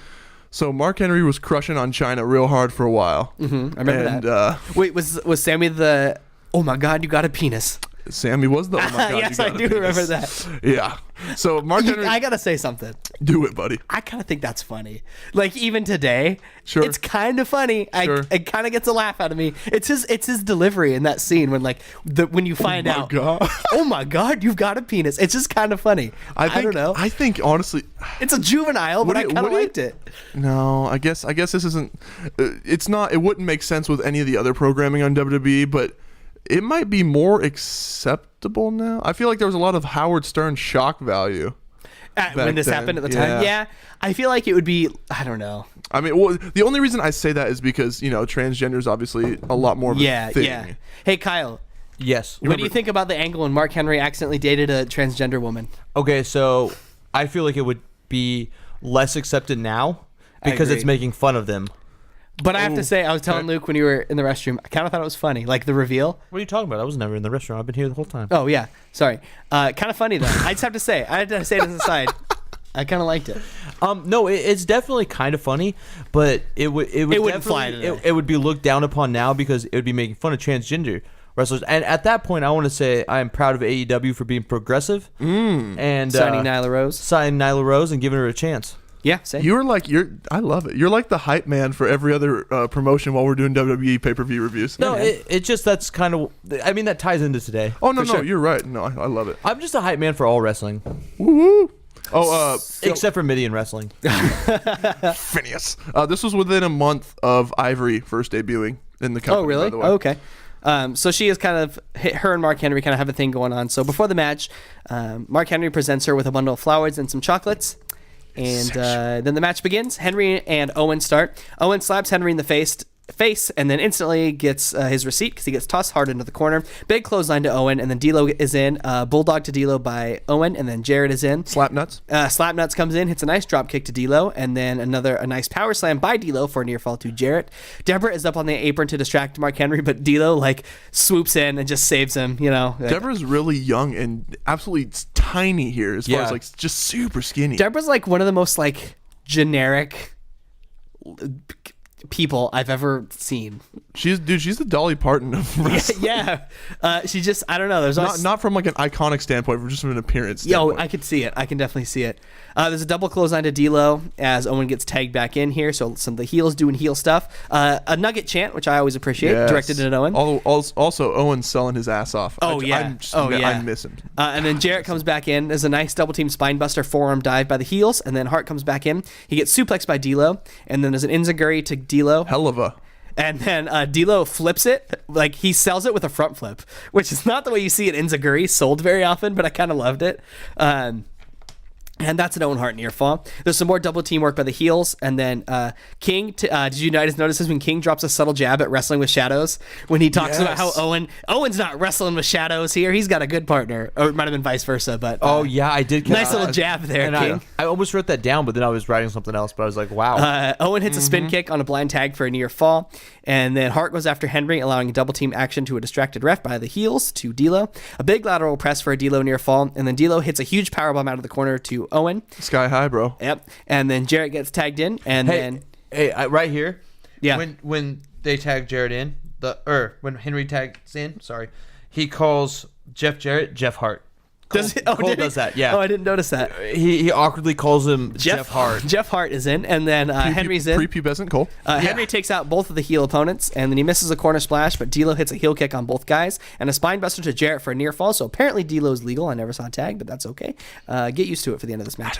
So Mark Henry was crushing on China real hard for a while. I remember and, that. Wait, was Sammy the, oh my God, you got a penis? Sammy was the, oh my God, Yes, you I got a do penis. remember that. Yeah. So Mark Henry, I got to say something. do it, buddy. I kind of think that's funny. Like even today, Sure. it's kind of funny. Sure. It kind of gets a laugh out of me. It's his delivery in that scene when when you find out, God. oh my God, you've got a penis. It's just kind of funny. I don't know. I think honestly, It's a juvenile, but I kind of liked it. no. I guess this isn't. It's not. It wouldn't make sense with any of the other programming on WWE, but it might be more acceptable now. I feel like there was a lot of Howard Stern shock value. When this then, happened at the time, yeah, I feel like it would be. I don't know. I mean, well, the only reason I say that is because transgender is obviously a lot more of a thing. Yeah. Hey Kyle, Yes. What do you think about the angle when Mark Henry accidentally dated a transgender woman? Okay, so I feel like it would be less accepted now because it's making fun of them. But I have to say, I was telling Luke when you were in the restroom, I kind of thought it was funny, like the reveal. What are you talking about? I was never in the restaurant. I've been here the whole time. Oh yeah, sorry. Kind of funny though. I just have to say, I had to say it as an aside. I kind of liked it. No, it's definitely kind of funny, but it wouldn't fly today. It would be looked down upon now because it would be making fun of transgender wrestlers. And at that point, I want to say I am proud of AEW for being progressive and Signing Nyla Rose and giving her a chance. Yeah, same. I love it. You're like the hype man for every other promotion while we're doing WWE pay-per-view reviews. No, it just that's kind of. I mean, that ties into today. Oh no, you're right. No, I love it. I'm just a hype man for all wrestling. Woo-hoo. Oh, except for Midian wrestling. Phineas. This was within a month of Ivory first debuting in the company. Oh, really? By the way. Oh, okay. So she is her and Mark Henry kind of have a thing going on. So before the match, Mark Henry presents her with a bundle of flowers and some chocolates. And then the match begins. Henry and Owen start. Owen slaps Henry in the face and then instantly gets his receipt because he gets tossed hard into the corner. Big clothesline to Owen, and then D'Lo is in. Bulldog to D'Lo by Owen, and then Jarrett is in. Slapnuts. Slapnuts comes in, hits a nice drop kick to D'Lo, and then a nice power slam by D'Lo for a near fall to Jarrett. Deborah is up on the apron to distract Mark Henry, but D'Lo swoops in and just saves him. Deborah's really young and absolutely tiny here, as far as just super skinny. Deborah's one of the most generic people I've ever seen. She's the Dolly Parton of wrestling. Yeah. She just, I don't know. There's not from an iconic standpoint, but just from an appearance standpoint. I could see it. I can definitely see it. There's a double clothesline to D'Lo as Owen gets tagged back in here. So some of the heels doing heel stuff. A nugget chant, which I always appreciate, directed at Owen. Also, Owen's selling his ass off. I'm missing. And then Jarrett comes back in. There's a nice double team spinebuster forearm dive by the heels, and then Hart comes back in. He gets suplexed by D'Lo, and then there's an enziguri to D'Lo. Hell of a. And then D'Lo flips it, he sells it with a front flip, which is not the way you see it enziguri sold very often, but I kind of loved it. And that's an Owen Hart near fall. There's some more double teamwork by the heels. And then King, did you guys notice this when King drops a subtle jab at Wrestling with Shadows? When he talks about how Owen's not wrestling with shadows here. He's got a good partner. Or it might have been vice versa. But I did. Nice little jab there, King. I almost wrote that down, but then I was writing something else. But I was like, wow. Owen hits a spin kick on a blind tag for a near fall. And then Hart goes after Henry, allowing a double team action to a distracted ref by the heels to D'Lo. A big lateral press for a D'Lo near fall. And then D'Lo hits a huge powerbomb out of the corner to Owen. Sky high, bro. Yep. And then Jarrett gets tagged in, and right here. Yeah. When they tag Jarrett in, when Henry tags in, he calls Jeff Jarrett Jeff Hart. Cole does that. Yeah. Oh, I didn't notice that. He awkwardly calls him Jeff Hart. Jeff Hart is in, and then Henry's in. Prepubescent Cole. Henry takes out both of the heel opponents, and then he misses a corner splash, but D'Lo hits a heel kick on both guys, and a spine buster to Jarrett for a near fall. So apparently D'Lo's legal. I never saw a tag, but that's okay. Get used to it for the end of this match.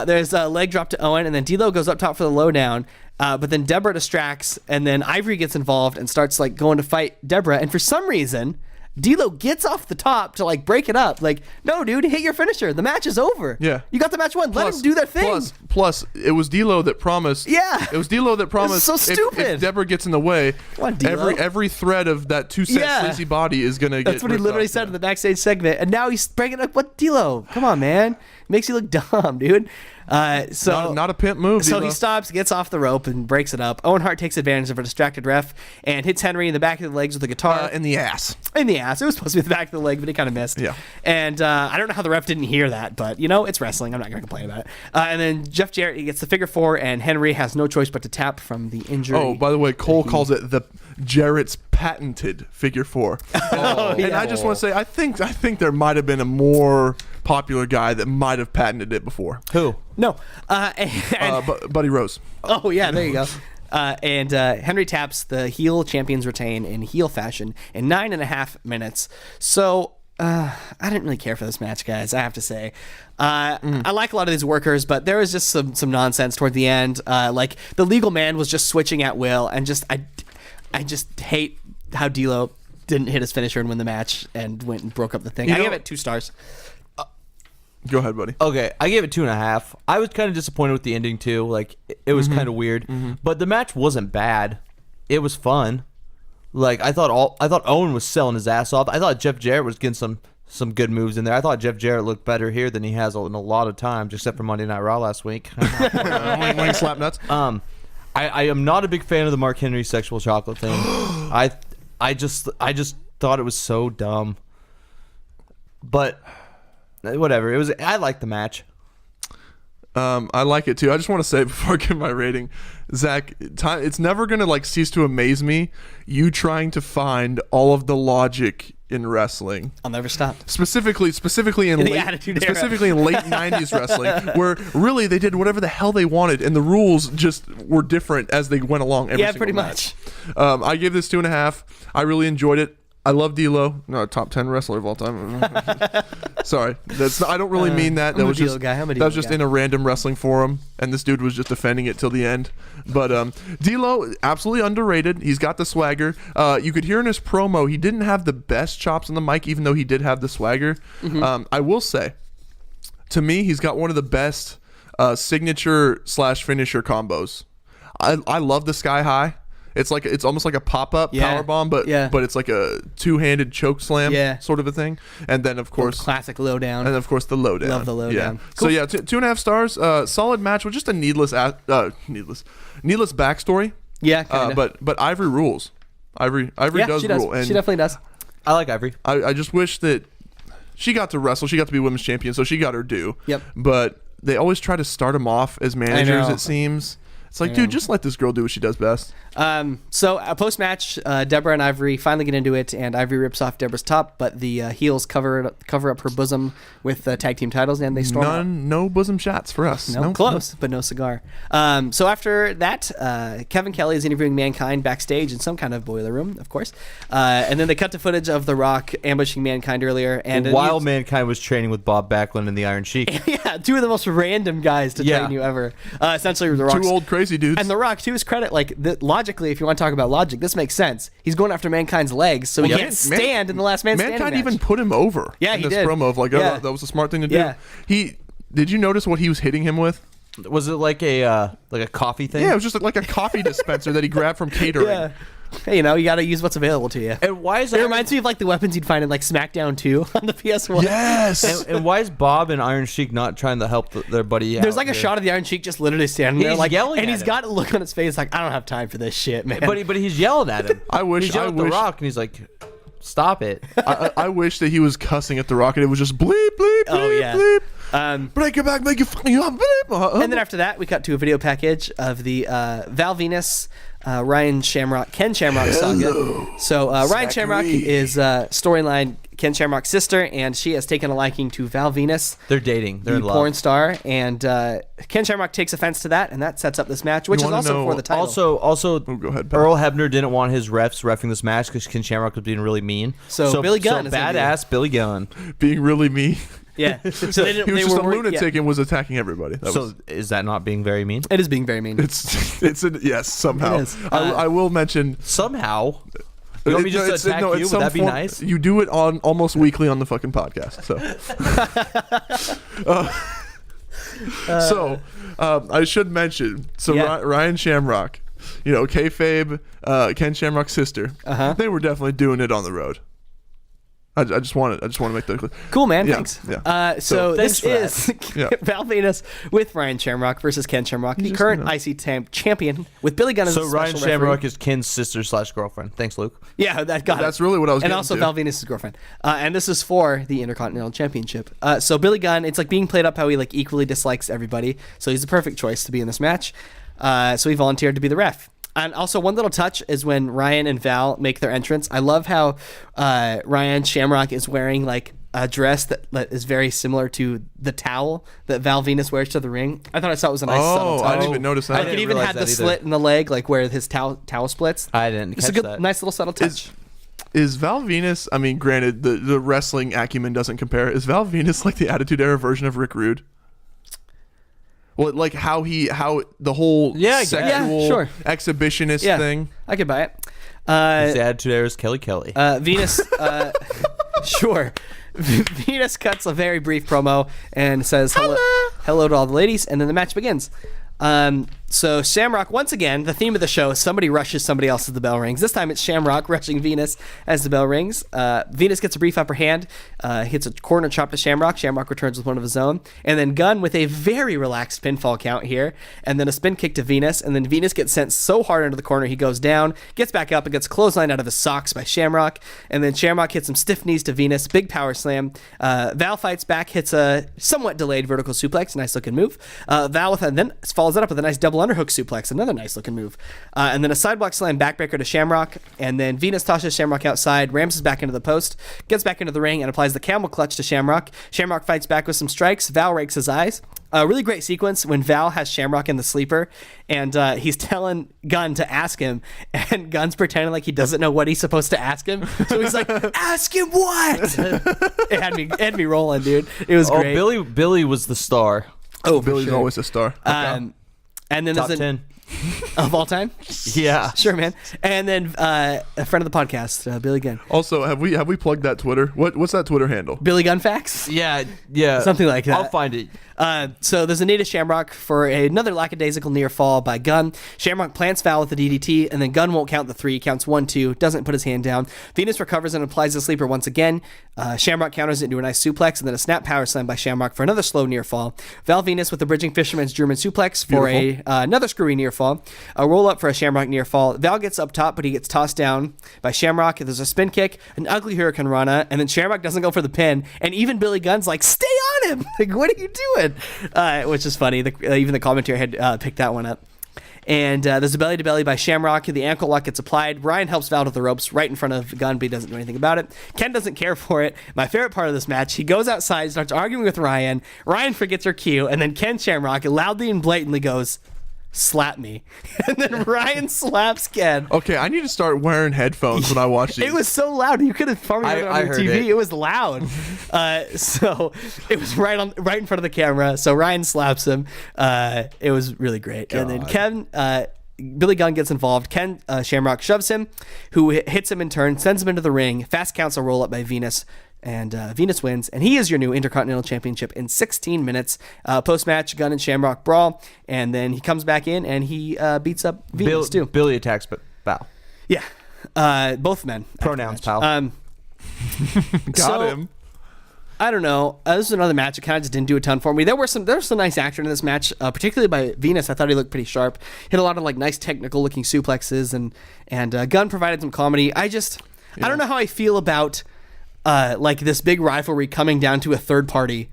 There's a leg drop to Owen, and then D'Lo goes up top for the lowdown. But then Deborah distracts, and then Ivory gets involved and starts going to fight Deborah, and for some reason D'Lo gets off the top to break it up. No, dude, hit your finisher. The match is over. Yeah. You got the match won. Let him do their thing. Plus, it was D'Lo that promised. Yeah. It was D'Lo that promised. So stupid. If Deborah gets in the way, come on, D'Lo. every thread of that 2 set sleazy body is going to get. That's what he literally said in the backstage segment. And now he's breaking up. What, D'Lo? Come on, man. Makes you look dumb, dude. Not a pimp move. So he stops, gets off the rope, and breaks it up. Owen Hart takes advantage of a distracted ref and hits Henry in the back of the legs with a guitar. In the ass. In the ass. It was supposed to be the back of the leg, but he kind of missed. Yeah. And I don't know how the ref didn't hear that, but it's wrestling. I'm not going to complain about it. And then Jeff Jarrett, he gets the figure 4, and Henry has no choice but to tap from the injury. Oh, by the way, Cole calls it the Jarrett's patented figure 4. And I just want to say, I think there might have been a more popular guy that might have patented it before. Who? No. Buddy Rose. Oh, yeah, there you go. And Henry taps. The heel champions retain in heel fashion in 9.5 minutes. So I didn't really care for this match, guys, I have to say. I like a lot of these workers, but there was just some nonsense toward the end. The legal man was just switching at will, and I just hate how D'Lo didn't hit his finisher and win the match and went and broke up the thing. I gave it 2 stars. Go ahead, buddy. Okay, I gave it 2.5. I was kind of disappointed with the ending too. It was kind of weird, but the match wasn't bad. It was fun. Like I thought Owen was selling his ass off. I thought Jeff Jarrett was getting some good moves in there. I thought Jeff Jarrett looked better here than he has in a lot of times, except for Monday Night Raw last week. Slap nuts. I am not a big fan of the Mark Henry sexual chocolate thing. I just thought it was so dumb. But whatever. I liked the match. I like it too. I just want to say before I give my rating, Zach, it's never gonna like cease to amaze me you trying to find all of the logic in wrestling. I'll never stop. Specifically in the late, Attitude Era. specifically in late 90s wrestling, where really they did whatever the hell they wanted, and the rules just were different as they went along. Every single pretty match. much. I gave this 2.5. I really enjoyed it. I love D'Lo, no, top 10 wrestler of all time. Sorry, I don't really mean that. That was just in a random wrestling forum, and this dude was just defending it till the end. But D'Lo, absolutely underrated. He's got the swagger. You could hear in his promo he didn't have the best chops on the mic, even though he did have the swagger. I will say, to me, he's got one of the best signature/finisher combos. I love the Sky High. It's almost like a pop-up power bomb, but it's like a two-handed choke slam sort of a thing. And then of course classic lowdown. And of course the lowdown. Love the lowdown. Yeah. Cool. So yeah, 2.5 stars. Solid match with just a needless backstory. Yeah, kinda. But Ivory rules. Ivory does rule. And she definitely does. I like Ivory. I just wish that she got to wrestle. She got to be women's champion, so she got her due. Yep. But they always try to start them off as managers. It seems. It's like, dude, just let this girl do what she does best. So post-match, Deborah and Ivory finally get into it, and Ivory rips off Deborah's top, but the heels cover up her bosom with the tag team titles, and they storm out. No bosom shots for us. No, close, but no cigar. So after that, Kevin Kelly is interviewing Mankind backstage in some kind of boiler room, of course. And then they cut to footage of The Rock ambushing Mankind earlier. And while Mankind was training with Bob Backlund and the Iron Sheik. Yeah, two of the most random guys to train you ever. Essentially, The Rock's two old crazy dudes. And The Rock, to his credit, logically, if you want to talk about logic, this makes sense. He's going after Mankind's legs, so he can't stand in the last man standing Mankind match. even put him over. Yeah, in he this did. promo of that was a smart thing to do. Yeah. Did you notice what he was hitting him with? Was it like a coffee thing? Yeah, it was just like a coffee dispenser that he grabbed from catering. Yeah. Hey, you got to use what's available to you. And why is it reminds me of the weapons you'd find in SmackDown 2 on the PS1. Yes. And why is Bob and Iron Sheik not trying to help their buddy out? There's a shot of the Iron Sheik just literally standing there, yelling and at he's him. got a look on his face I don't have time for this shit, man. But he's yelling at him. He's yelling at The Rock, and he's like, stop it. I wish that he was cussing at The Rock, and it was just bleep, bleep, bleep, bleep. Break your back, make you fucking up, bleep. And then after that, we cut to a video package of the Val Venus, Ryan Shamrock, Ken Shamrock saga. So Ryan Shamrock is storyline Ken Shamrock's sister, and she has taken a liking to Val Venus. They're dating. They're in love. Porn star, and Ken Shamrock takes offense to that, and that sets up this match, which is also for the title. Also, go ahead, Earl Hebner didn't want his refs reffing this match because Ken Shamrock was being really mean. So Billy Gunn, badass Billy Gunn, being really mean. Yeah, so he was just a lunatic and was attacking everybody. Is that not being very mean? It is being very mean. Yes, somehow. It is. I will mention somehow. You want me just to attack you? Would that be nice? You do it on almost weekly on the fucking podcast. So, I should mention. So Ryan Shamrock, kayfabe, Ken Shamrock's sister. They were definitely doing it on the road. I just want to make that clear. Cool, man. Thanks. Yeah. So this is Yeah. Val Venus with Ryan Shamrock versus Ken Shamrock, the current IC champion, with Billy Gunn as So a Ryan special Shamrock referee. is Ken's sister/girlfriend. Thanks, Luke. Yeah, That's really what I was and getting also to. Val Venus' girlfriend. And this is for the Intercontinental Championship. So Billy Gunn, it's being played up how he equally dislikes everybody. So he's the perfect choice to be in this match. So he volunteered to be the ref. And also, one little touch is when Ryan and Val make their entrance. I love how Ryan Shamrock is wearing a dress that is very similar to the towel that Val Venus wears to the ring. I thought it was a nice subtle touch. I didn't even notice that. It even had the slit in the leg, where his towel splits. I didn't catch It's a good, that. nice little subtle touch. Is Val Venus? I mean, granted, the wrestling acumen doesn't compare. Is Val Venus the Attitude Era version of Rick Rude? Well, how the whole sexual exhibitionist thing. I could buy it. His Attitude Era is Kelly. Venus, sure. Venus cuts a very brief promo and says hello to all the ladies, and then the match begins. So Shamrock, once again, the theme of the show is somebody rushes somebody else as the bell rings. This time it's Shamrock rushing Venus as the bell rings. Venus gets a brief upper hand, hits a corner chop to Shamrock. Shamrock returns with one of his own. And then Gunn with a very relaxed pinfall count here. And then a spin kick to Venus. And then Venus gets sent so hard into the corner he goes down, gets back up and gets clotheslined out of his socks by Shamrock. And then Shamrock hits some stiff knees to Venus. Big power slam. Val fights back, hits a somewhat delayed vertical suplex. Nice looking move. Val then follows that up with a nice double underhook suplex, another nice looking move, and then a sidewalk slam backbreaker to Shamrock, and then Venus tosses Shamrock outside, rams back into the post, gets back into the ring, and applies the camel clutch to Shamrock. Shamrock fights back with some strikes. Val rakes his eyes. A really great sequence when Val has Shamrock in the sleeper, and he's telling Gunn to ask him, and Gunn's pretending like he doesn't know what he's supposed to ask him. So he's like, "Ask him what?" It had me rolling, dude. It was great. Billy was the star. Oh, Billy's always a star. And then Top there's 10 of all time. Yeah, Sure, man. And then a friend of the podcast, Billy Gunn. Also, have we plugged that Twitter? What's that Twitter handle? Billy Gunn Facts? yeah, Something like that. I'll find it. So there's a knee to Shamrock for another lackadaisical near fall by Gunn. Shamrock plants Val with the DDT, and then Gunn won't count the 3, counts 1, 2, doesn't put his hand down. Venus recovers and applies the sleeper once again. Shamrock counters it into a nice suplex, and then a snap power slam by Shamrock for another slow near fall. Val Venus with the bridging fisherman's German suplex for another screwy near fall. A roll up for a Shamrock near fall. Val gets up top, but he gets tossed down by Shamrock. There's a spin kick, an ugly Hurricane Rana, and then Shamrock doesn't go for the pin, and even Billy Gunn's like, "Stay on him!" Like, what are you doing? Which is funny. Even the commentary had picked that one up. And there's a belly to belly by Shamrock. The ankle lock gets applied. Ryan helps Val to the ropes right in front of Gunn, but he doesn't do anything about it. Ken doesn't care for it. My favorite part of this match, he goes outside, starts arguing with Ryan. Ryan forgets her cue, and then Ken Shamrock loudly and blatantly goes, "Slap me." And then Ryan slaps Ken. Okay, I need to start wearing headphones when I watch these. It was so loud. You could have farmed it on your heard TV. it. It was loud. So it was right in front of the camera. So Ryan slaps him. It was really great. And then Ken, Billy Gunn gets involved. Ken Shamrock shoves him, who hits him in turn, sends him into the ring. Fast counts a roll up by Venus. And Venus wins, and he is your new Intercontinental Championship in 16 minutes. Post-match, Gunn and Shamrock brawl, and then he comes back in, and he beats up Venus, too. Billy attacks, but Val. Yeah. Both men. Pronouns, pal. Got him. I don't know. This is another match that kind of just didn't do a ton for me. There was some nice action in this match, particularly by Venus. I thought he looked pretty sharp. Hit a lot of like nice technical looking suplexes, and Gunn provided some comedy. I don't know how I feel about like this big rivalry coming down to a third party.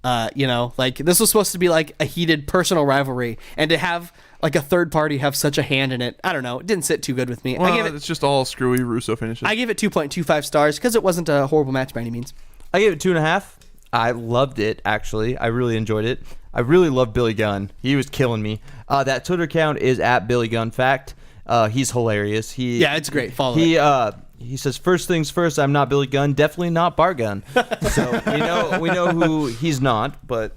Like this was supposed to be like a heated personal rivalry, and to have like a third party have such a hand in it, I don't know. It didn't sit too good with me. Well, it's just all screwy Russo finishes. I gave it 2.25 stars because it wasn't a horrible match by any means. I gave it 2.5. I loved it, actually. I really enjoyed it. I really loved Billy Gunn. He was killing me. That Twitter account is at Billy Gunn Fact. He's hilarious. Yeah, it's great. Follow it. He says, "First things first, I'm not Billy Gunn, definitely not Bar Gunn." So we know who he's not, but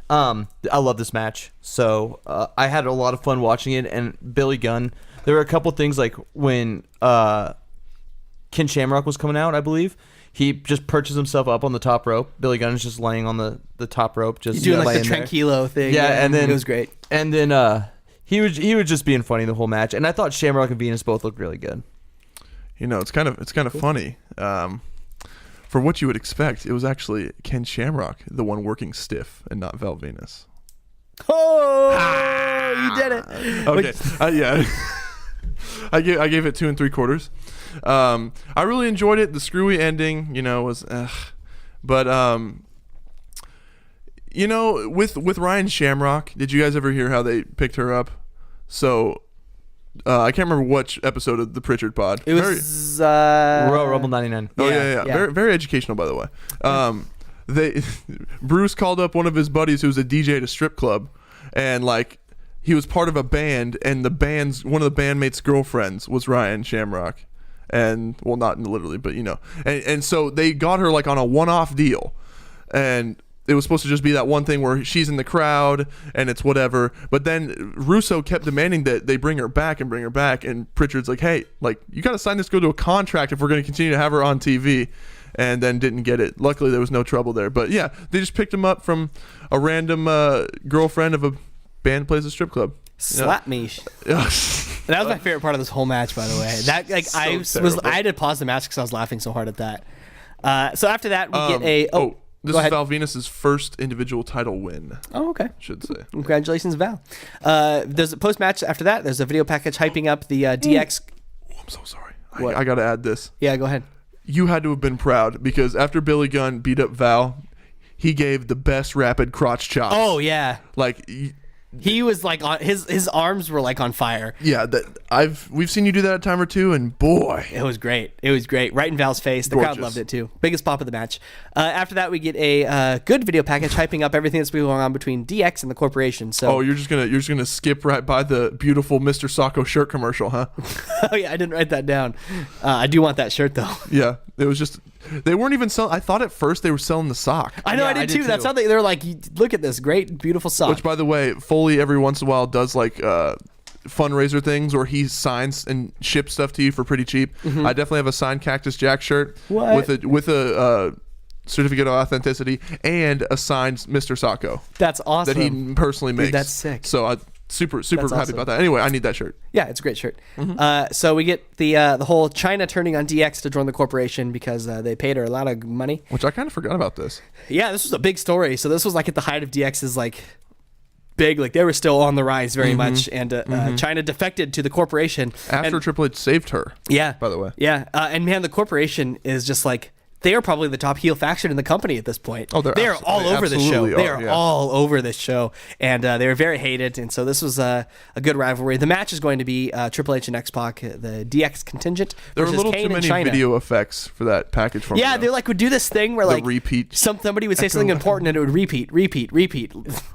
I love this match. So I had a lot of fun watching it, and Billy Gunn, there were a couple things like when Ken Shamrock was coming out, I believe, he just perches himself up on the top rope. Billy Gunn is just laying on the top rope, just he's doing like the laying there. tranquilo thing. Yeah, and then it was great. And then he was just being funny the whole match, and I thought Shamrock and Venus both looked really good. You know, it's kind of funny. For what you would expect, it was actually Ken Shamrock, the one working stiff, and not Val Venus. Oh, you did it. Okay, yeah. I gave it 2 3/4. I really enjoyed it. The screwy ending, was, but with Ryan Shamrock, did you guys ever hear how they picked her up? So. I can't remember which episode of the Pritchard pod. It was Royal Rumble 99. Oh yeah. Very, very educational, by the way. Bruce called up one of his buddies who was a DJ at a strip club, and like he was part of a band, and one of the bandmates' girlfriends was Ryan Shamrock, and well, not literally, but and so they got her like on a one-off deal, and it was supposed to just be that one thing where she's in the crowd and it's whatever. But then Russo kept demanding that they bring her back. And Pritchard's like, hey, like, you got to sign this girl to a contract if we're going to continue to have her on TV. And then didn't get it. Luckily, there was no trouble there. But yeah, they just picked him up from a random girlfriend of a band that plays a strip club. Slap me. That was my favorite part of this whole match, by the way. That I had to pause the match because I was laughing so hard at that. So after that, we get a this is Val Venus's first individual title win. Oh, okay. Should say. Congratulations, Val. There's a post match after that. There's a video package hyping up the DX. Oh, I'm so sorry. What? I got to add this. Yeah, go ahead. You had to have been proud because after Billy Gunn beat up Val, he gave the best rapid crotch chop. Oh yeah. Like he was like on his arms were like on fire. Yeah, we've seen you do that a time or two, and boy, it was great. It was great. Right in Val's face. The crowd loved it too. Biggest pop of the match. After that, we get a good video package hyping up everything that's been going on between DX and the corporation. So you're just gonna skip right by the beautiful Mr. Sacco shirt commercial, huh? Oh yeah, I didn't write that down. I do want that shirt though. Yeah, it was just they weren't even selling. I thought at first they were selling the sock. I know, yeah, I did too. That's how they're like, look at this great, beautiful sock. Which, by the way, Foley every once in a while does like fundraiser things where he signs and ships stuff to you for pretty cheap. Mm-hmm. I definitely have a signed Cactus Jack shirt with a certificate of authenticity and a signed Mr. Sacco. That's awesome. That he personally makes. Dude, that's sick. So I super happy about that. Anyway, I need that shirt. Yeah, it's a great shirt. Mm-hmm. So we get the whole China turning on DX to join the corporation because they paid her a lot of money. Which I kind of forgot about this. Yeah, this was a big story. So this was like at the height of DX's like big, like they were still on the rise very much, and China defected to the corporation after Triple H saved her. Yeah, by the way. Yeah, and man, the corporation is just like. They are probably the top heel faction in the company at this point. Oh, they are all over this show. They are all over this show, and they are very hated. And so this was a good rivalry. The match is going to be Triple H and X-Pac, the DX contingent. There were a little too many video effects for that package. From yeah, they like would do this thing where like repeat. Somebody would say something important and it would repeat.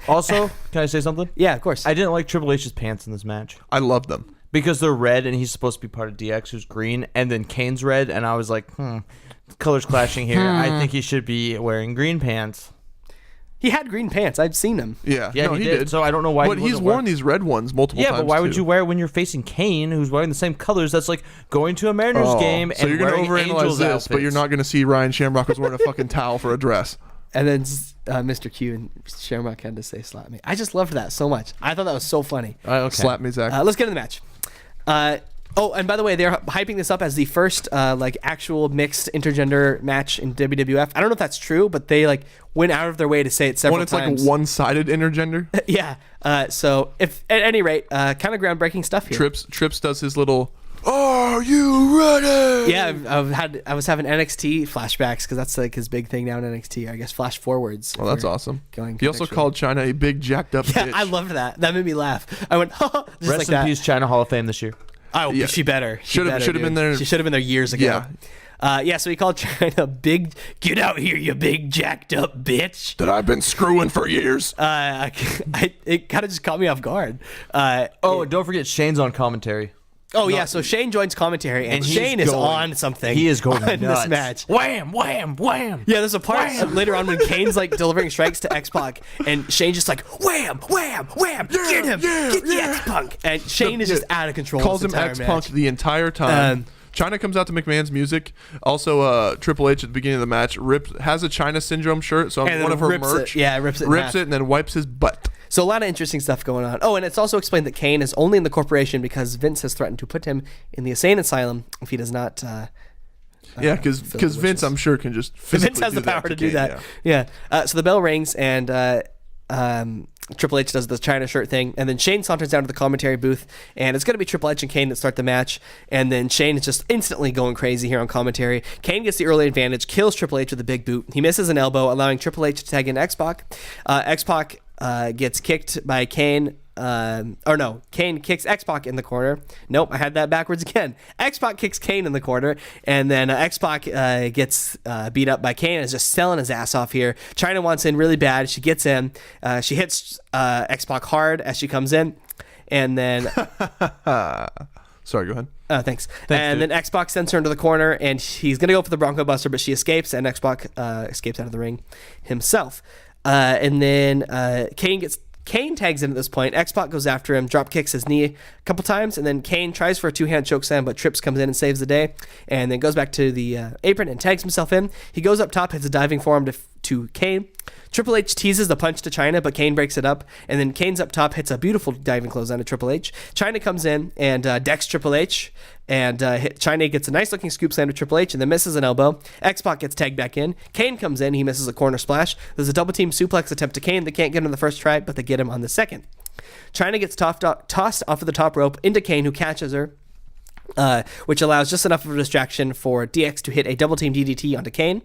Also, can I say something? Yeah, of course. I didn't like Triple H's pants in this match. I love them because they're red and he's supposed to be part of DX, who's green, and then Kane's red, and I was like, colors clashing here. I think he should be wearing green pants. He had green pants. I've seen him. Yeah, no, he did. So I don't know why. But he's worn these red ones multiple times. Yeah, but why would you wear it when you're facing Kane, who's wearing the same colors? That's like going to a Mariners game and wearing Angels this, outfits. but you're not going to see Ryan Shamrock was wearing a fucking towel for a dress. And then Mr. Q and Shamrock had to say "slap me." I just loved that so much. I thought that was so funny. Okay. Slap me, Zach. Let's get into the match. Oh, and by the way, they're hyping this up as the first like actual mixed intergender match in WWF. I don't know if that's true, but they like went out of their way to say it several times. When it's like one-sided intergender. Yeah. So if at any rate, kind of groundbreaking stuff here. Trips does his little. Are you ready? Yeah, I was having NXT flashbacks because that's like his big thing now in NXT. I guess flash forwards. Well, that's awesome. He also called China a big jacked up bitch. I loved that. That made me laugh. I went, just Rest like in that. peace, China Hall of Fame this year. Oh, yeah. She better. Should have been there. She should have been there years ago. Yeah. So he called China big. Get out here, you big jacked up bitch. That I've been screwing for years. It kind of just caught me off guard. And don't forget Shane's on commentary. Oh yeah, so Shane joins commentary, and Shane is on something. He is going in this match. Wham, wham, wham. Yeah, there's a part later on when Kane's like delivering strikes to X-Pac, and Shane's just like wham, wham, wham. Get him, get the X-Punk, and Shane is just out of control. Calls him X-Punk the entire time. China comes out to McMahon's music. Also, Triple H at the beginning of the match has a China Syndrome shirt, so one of her merch. Rips it, and then wipes his butt. So a lot of interesting stuff going on. Oh, and it's also explained that Kane is only in the corporation because Vince has threatened to put him in the insane asylum if he does not. Yeah, because Vince, I'm sure, can just physically Vince has the power to do that. Yeah. So the bell rings and Triple H does the China shirt thing, and then Shane saunters down to the commentary booth, and it's going to be Triple H and Kane that start the match, and then Shane is just instantly going crazy here on commentary. Kane gets the early advantage, kills Triple H with a big boot. He misses an elbow, allowing Triple H to tag in X-Pac. X-Pac gets kicked by Kane. Kane kicks X-Pac in the corner. Nope, I had that backwards again. X-Pac kicks Kane in the corner, and then X-Pac gets beat up by Kane and is just selling his ass off here. China wants in really bad. She gets in. She hits X-Pac hard as she comes in, and then... Sorry, go ahead. Thanks. Then X-Pac sends her into the corner, and he's going to go for the Bronco Buster, but she escapes, and X-Pac escapes out of the ring himself. And then Kane tags in at this point. X-Pac goes after him, drop kicks his knee a couple times, and then Kane tries for a two-hand chokeslam, but Trips comes in and saves the day, and then goes back to the apron and tags himself in. He goes up top, hits a diving forearm to Kane. Triple H teases the punch to China, but Kane breaks it up. And then Kane's up top, hits a beautiful diving clothesline to Triple H. China comes in and decks Triple H. And China gets a nice looking scoop slam to Triple H and then misses an elbow. X-Pac gets tagged back in. Kane comes in. He misses a corner splash. There's a double team suplex attempt to Kane. They can't get him on the first try, but they get him on the second. China gets tossed off of the top rope into Kane, who catches her. Which allows just enough of a distraction for DX to hit a double team DDT onto Kane.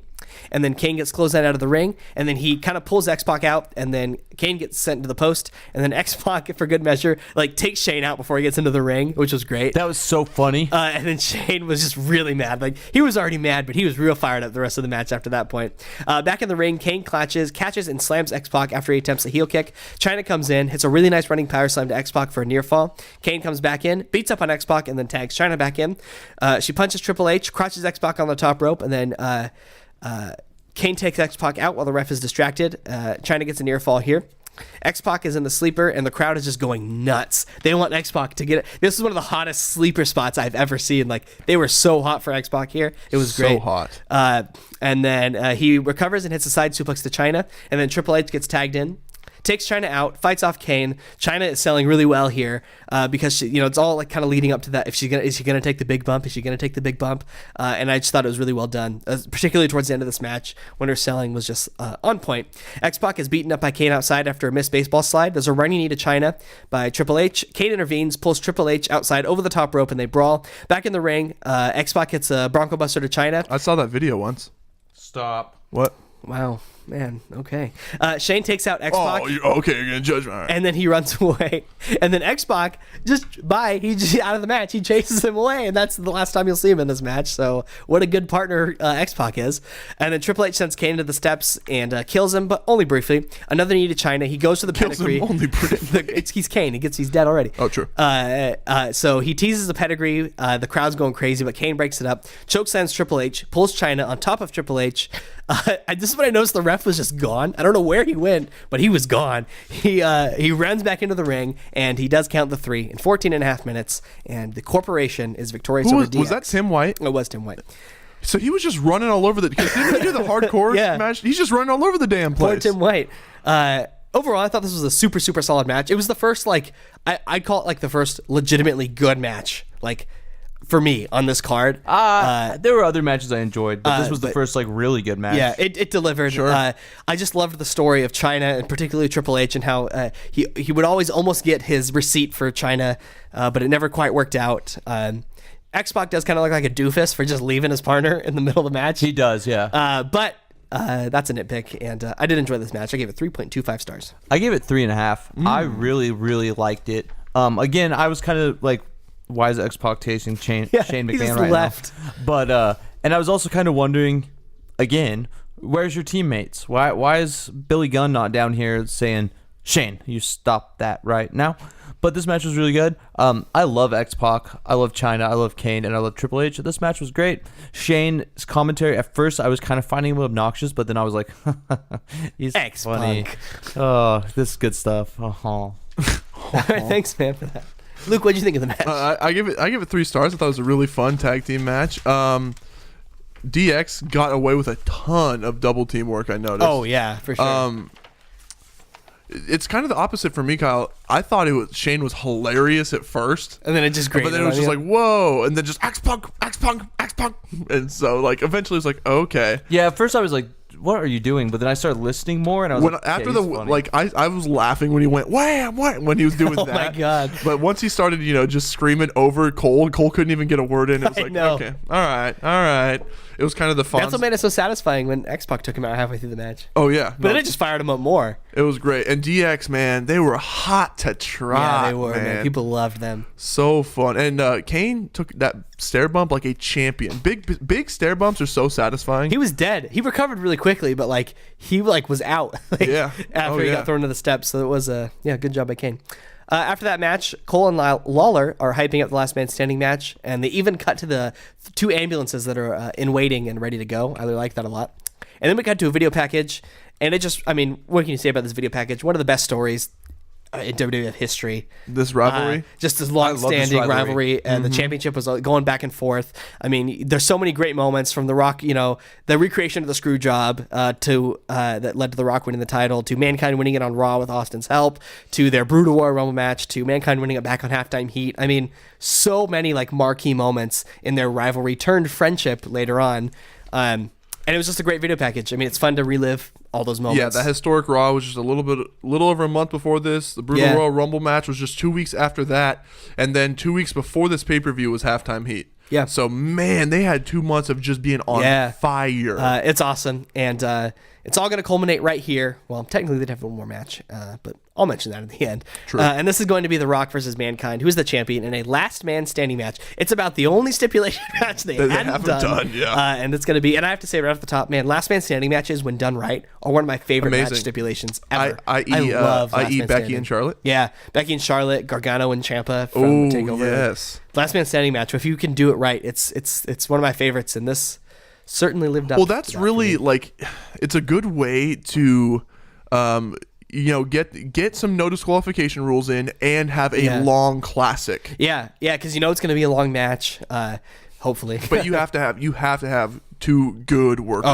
And then Kane gets closed out of the ring. And then he kind of pulls X-Pac out. And then Kane gets sent to the post. And then X-Pac, for good measure, like takes Shane out before he gets into the ring, which was great. That was so funny. And then Shane was just really mad. Like, he was already mad, but he was real fired up the rest of the match after that point. Back in the ring, Kane catches and slams X-Pac after he attempts a heel kick. China comes in, hits a really nice running power slam to X-Pac for a near fall. Kane comes back in, beats up on X-Pac, and then tags China back in. She punches Triple H, crotches X-Pac on the top rope, and then Kane takes X-Pac out while the ref is distracted. China gets a near fall here. X-Pac is in the sleeper, and the crowd is just going nuts. They want X-Pac to get it. This is one of the hottest sleeper spots I've ever seen. Like, they were so hot for X-Pac here. It was great. So hot. And then he recovers and hits a side suplex to China, and then Triple H gets tagged in. Takes China out, fights off Kane. China is selling really well here because she, it's all like kind of leading up to that. Is she gonna take the big bump? Is she gonna take the big bump? And I just thought it was really well done, particularly towards the end of this match when her selling was just on point. X-Pac is beaten up by Kane outside after a missed baseball slide. There's a running knee to China by Triple H. Kane intervenes, pulls Triple H outside over the top rope, and they brawl. Back in the ring, X-Pac hits a Bronco Buster to China. I saw that video once. Stop. What? Wow. Man, okay. Shane takes out X-Pac. Oh, you're gonna judge me. All right. And then he runs away. And then X-Pac, he's just out of the match. He chases him away, and that's the last time you'll see him in this match. So what a good partner X-Pac is. And then Triple H sends Kane to the steps and kills him, but only briefly. Another knee to China. He goes to the pedigree. Him only briefly. He's Kane. He's dead already. Oh, true. So he teases the pedigree. The crowd's going crazy, but Kane breaks it up. Chokeslams Triple H, pulls China on top of Triple H. This is when I noticed the ref was just gone. I don't know where he went, but he was gone. He runs back into the ring, and he does count the 3 in 14 and a half minutes, and the corporation is victorious over DX. Was that Tim White? It was Tim White. So he was just running all over because didn't he do the hardcore match? He's just running all over the damn place. Poor Tim White. Overall, I thought this was a super, super solid match. It was the first, I'd call it the first legitimately good match, for me on this card. There were other matches I enjoyed, but this was the first really good match. Yeah, it delivered. Sure. I just loved the story of China and particularly Triple H and how he would always almost get his receipt for China, but it never quite worked out. X-Pac does kind of look like a doofus for just leaving his partner in the middle of the match. He does, yeah. But that's a nitpick, and I did enjoy this match. I gave it 3.25 stars. I gave it 3.5. I really, really liked it. Again, I was kind of why is X-Pac chasing Shane McMahon right left now? But and I was also kind of wondering, again, where's your teammates? Why is Billy Gunn not down here saying, Shane, you stop that right now? But this match was really good. I love X-Pac, I love China, I love Kane, and I love Triple H. This match was great. Shane's commentary, at first I was kind of finding him obnoxious, but then I was like, he's funny. Oh, this is good stuff. All right, thanks, man, for that. Luke, what did you think of the match? I give it 3 stars. I thought it was a really fun tag team match. DX got away with a ton of double team work, I noticed. Oh yeah, for sure. It's kind of the opposite for me, Kyle. I thought Shane was hilarious at first, and then it just grated. But then it was just whoa, and then just X-Punk, and so eventually it's okay. Yeah, at first I was like, what are you doing? But then I started listening more, and I was after I was laughing when he went wham when he was doing that. Oh my god! But once he started, just screaming over Cole couldn't even get a word in. It was okay, all right. It was kind of the fun. That's what made it so satisfying when X-Pac took him out halfway through the match. Oh yeah, but then it just fired him up more. It was great, and DX, man, they were hot to try. Yeah, they were. Man. People loved them. So fun, and Kane took that stair bump like a champion. Big stair bumps are so satisfying. He was dead. He recovered really quickly, but he was out. After he got thrown to the steps. So it was good job by Kane. After that match, Cole and Lawler are hyping up the Last Man Standing match, and they even cut to the 2 ambulances that are in waiting and ready to go. I really like that a lot. And then we got to a video package, and what can you say about this video package? One of the best stories in WWF history. This rivalry? Just this long-standing rivalry, and the championship was going back and forth. I mean, there's so many great moments from The Rock, the recreation of the screw job that led to The Rock winning the title, to Mankind winning it on Raw with Austin's help, to their Brutal War Rumble match, to Mankind winning it back on Halftime Heat. I mean, so many like marquee moments in their rivalry turned friendship later on. And it was just a great video package. I mean, it's fun to relive all those moments. Yeah, that historic Raw was just a little over a month before this. The Brutal Royal Rumble match was just 2 weeks after that, and then 2 weeks before this pay-per-view was Halftime Heat. Yeah. So man, they had 2 months of just being on fire. It's awesome, and it's all going to culminate right here. Well, technically they'd have one more match, but I'll mention that at the end. True. And this is going to be The Rock versus Mankind, who is the champion, in a last man standing match. It's about the only stipulation match they haven't done. And it's going to be, and I have to say right off the top, man, last man standing matches, when done right, are one of my favorite match stipulations ever. I love i.e. Last Man Becky Standing. and Charlotte. Yeah, Becky and Charlotte, Gargano and Ciampa from TakeOver. Yes. Last man standing match. If you can do it right, it's one of my favorites, and this certainly lived up. Well, that's to that really for me. like, it's a good way to, get some no disqualification rules in and have a long classic. Yeah, because it's going to be a long match, hopefully. But you have to have two good workers.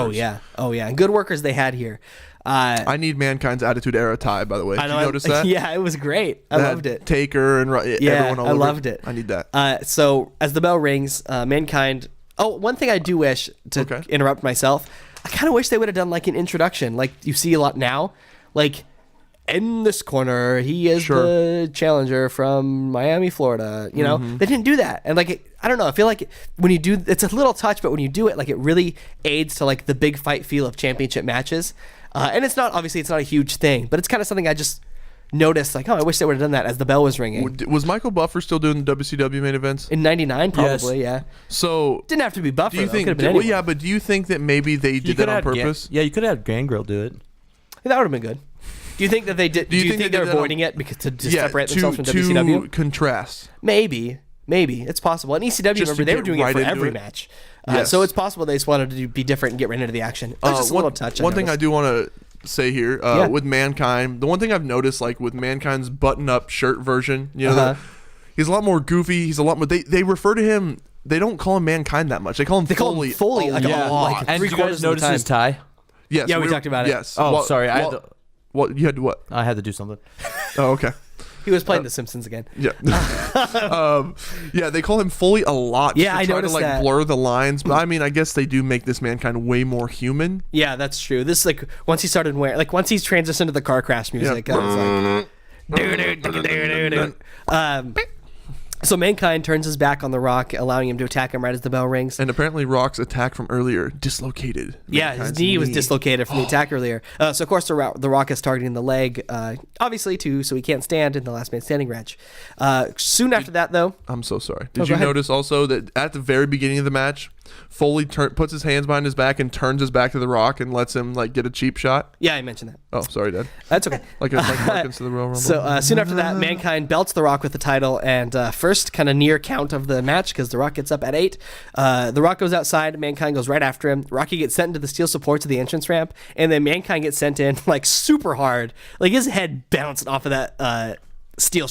Oh yeah, and good workers they had here. I need Mankind's Attitude Era tie, by the way. Did you notice that? Yeah, it was great. I loved it. Taker and everyone all over. I loved it. I need that. So as the bell rings, Mankind. Oh, one thing I do wish to interrupt myself. I kind of wish they would have done like an introduction, like you see a lot now. Like, in this corner, he is the challenger from Miami, Florida. They didn't do that, and I don't know. I feel like when you do, it's a little touch, but when you do it, like it really aids to like the big fight feel of championship matches. And it's not a huge thing, but it's kind of something I just noticed. Like, I wish they would have done that as the bell was ringing. Was Michael Buffer still doing the WCW main events in '99? Probably, yeah. So didn't have to be Buffer. Do you think? But do you think that maybe they did that on purpose? You could have had Gangrel do it. That would have been good. Do you think that they did? Do you think they're avoiding it because to separate themselves from WCW? To contrast. Maybe it's possible. And ECW, remember, they were doing it for every match. So it's possible they just wanted to be different and get right into the action. Just a little touch. One thing I do want to say here with Mankind, the one thing I've noticed, like with Mankind's button-up shirt version, he's a lot more goofy. He's a lot more. They refer to him. They don't call him Mankind that much. They call him Foley. Foley, a lot. And did you guys notice his tie? Yes. Yeah, we talked about it. Yes. Oh, sorry. What you had to what? I had to do something. Oh, okay. He was playing The Simpsons again. Yeah. They call him Foley a lot. Yeah, I try noticed to that. Blur the lines, but I mean, I guess they do make this Mankind way more human. Yeah, that's true. This once he started wearing, once he's transitioned to the car crash music, I was like, so Mankind turns his back on The Rock, allowing him to attack him right as the bell rings. And apparently Rock's attack from earlier dislocated. Yeah, his knee was dislocated from the attack earlier. So of course the Rock is targeting the leg, obviously too, so he can't stand in the last man standing match. Soon after that, though, I'm so sorry. Did you notice also that at the very beginning of the match, Foley puts his hands behind his back and turns his back to The Rock and lets him get a cheap shot? Yeah, I mentioned that. Oh, sorry, Dad. That's okay. Like Harkins to the Royal Rumble. So soon after that, Mankind belts The Rock with the title, and first kind of near count of the match because The Rock gets up at 8. The Rock goes outside, Mankind goes right after him. Rocky gets sent into the steel supports of the entrance ramp, and then Mankind gets sent in super hard. Like his head bounced off of that steel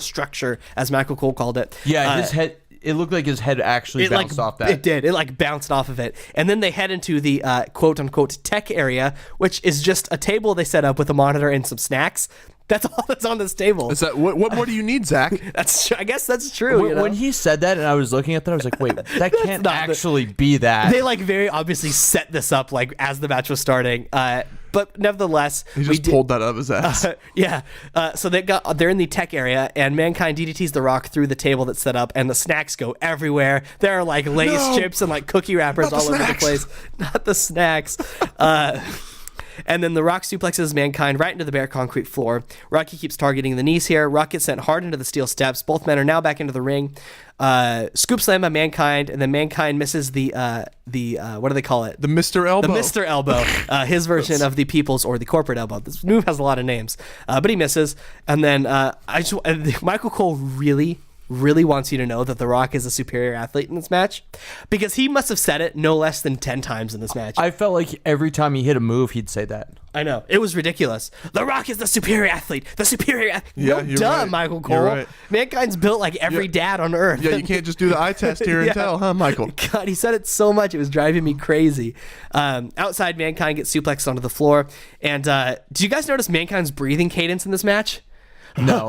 structure, as Michael Cole called it. Yeah, his head. It looked like his head actually bounced off that. It did. It bounced off of it. And then they head into the quote-unquote tech area, which is just a table they set up with a monitor and some snacks. That's all that's on this table. Is that what more do you need, Zach? I guess that's true. When he said that and I was looking at that, I was like, wait, that can't actually be that. They very obviously set this up as the match was starting. But nevertheless, he just pulled that out of his ass. So they're in the tech area, and Mankind DDTs The Rock through the table that's set up, and the snacks go everywhere. There are Lay's chips and cookie wrappers all over the place. Not the snacks. And then The Rock suplexes Mankind right into the bare concrete floor. Rocky keeps targeting the knees here. Rock gets sent hard into the steel steps. Both men are now back into the ring. Scoop slam by Mankind, and then Mankind misses the what do they call it? The Mr. Elbow. The Mr. Elbow. His version of the People's or the Corporate Elbow. This move has a lot of names, but he misses. And then Michael Cole really, really wants you to know that The Rock is a superior athlete in this match, because he must have said it no less than 10 times in this match. I felt like every time he hit a move, he'd say that. I know. It was ridiculous. The Rock is the superior athlete. The superior athlete. Yeah, No, you're duh, right. Michael Cole. You're right. Mankind's built like every dad on earth. Yeah, you can't just do the eye test here and Yeah. tell, huh, Michael? God, he said it so much. It was driving me crazy. Outside, Mankind gets suplexed onto the floor. And do you guys notice Mankind's breathing cadence in this match? No,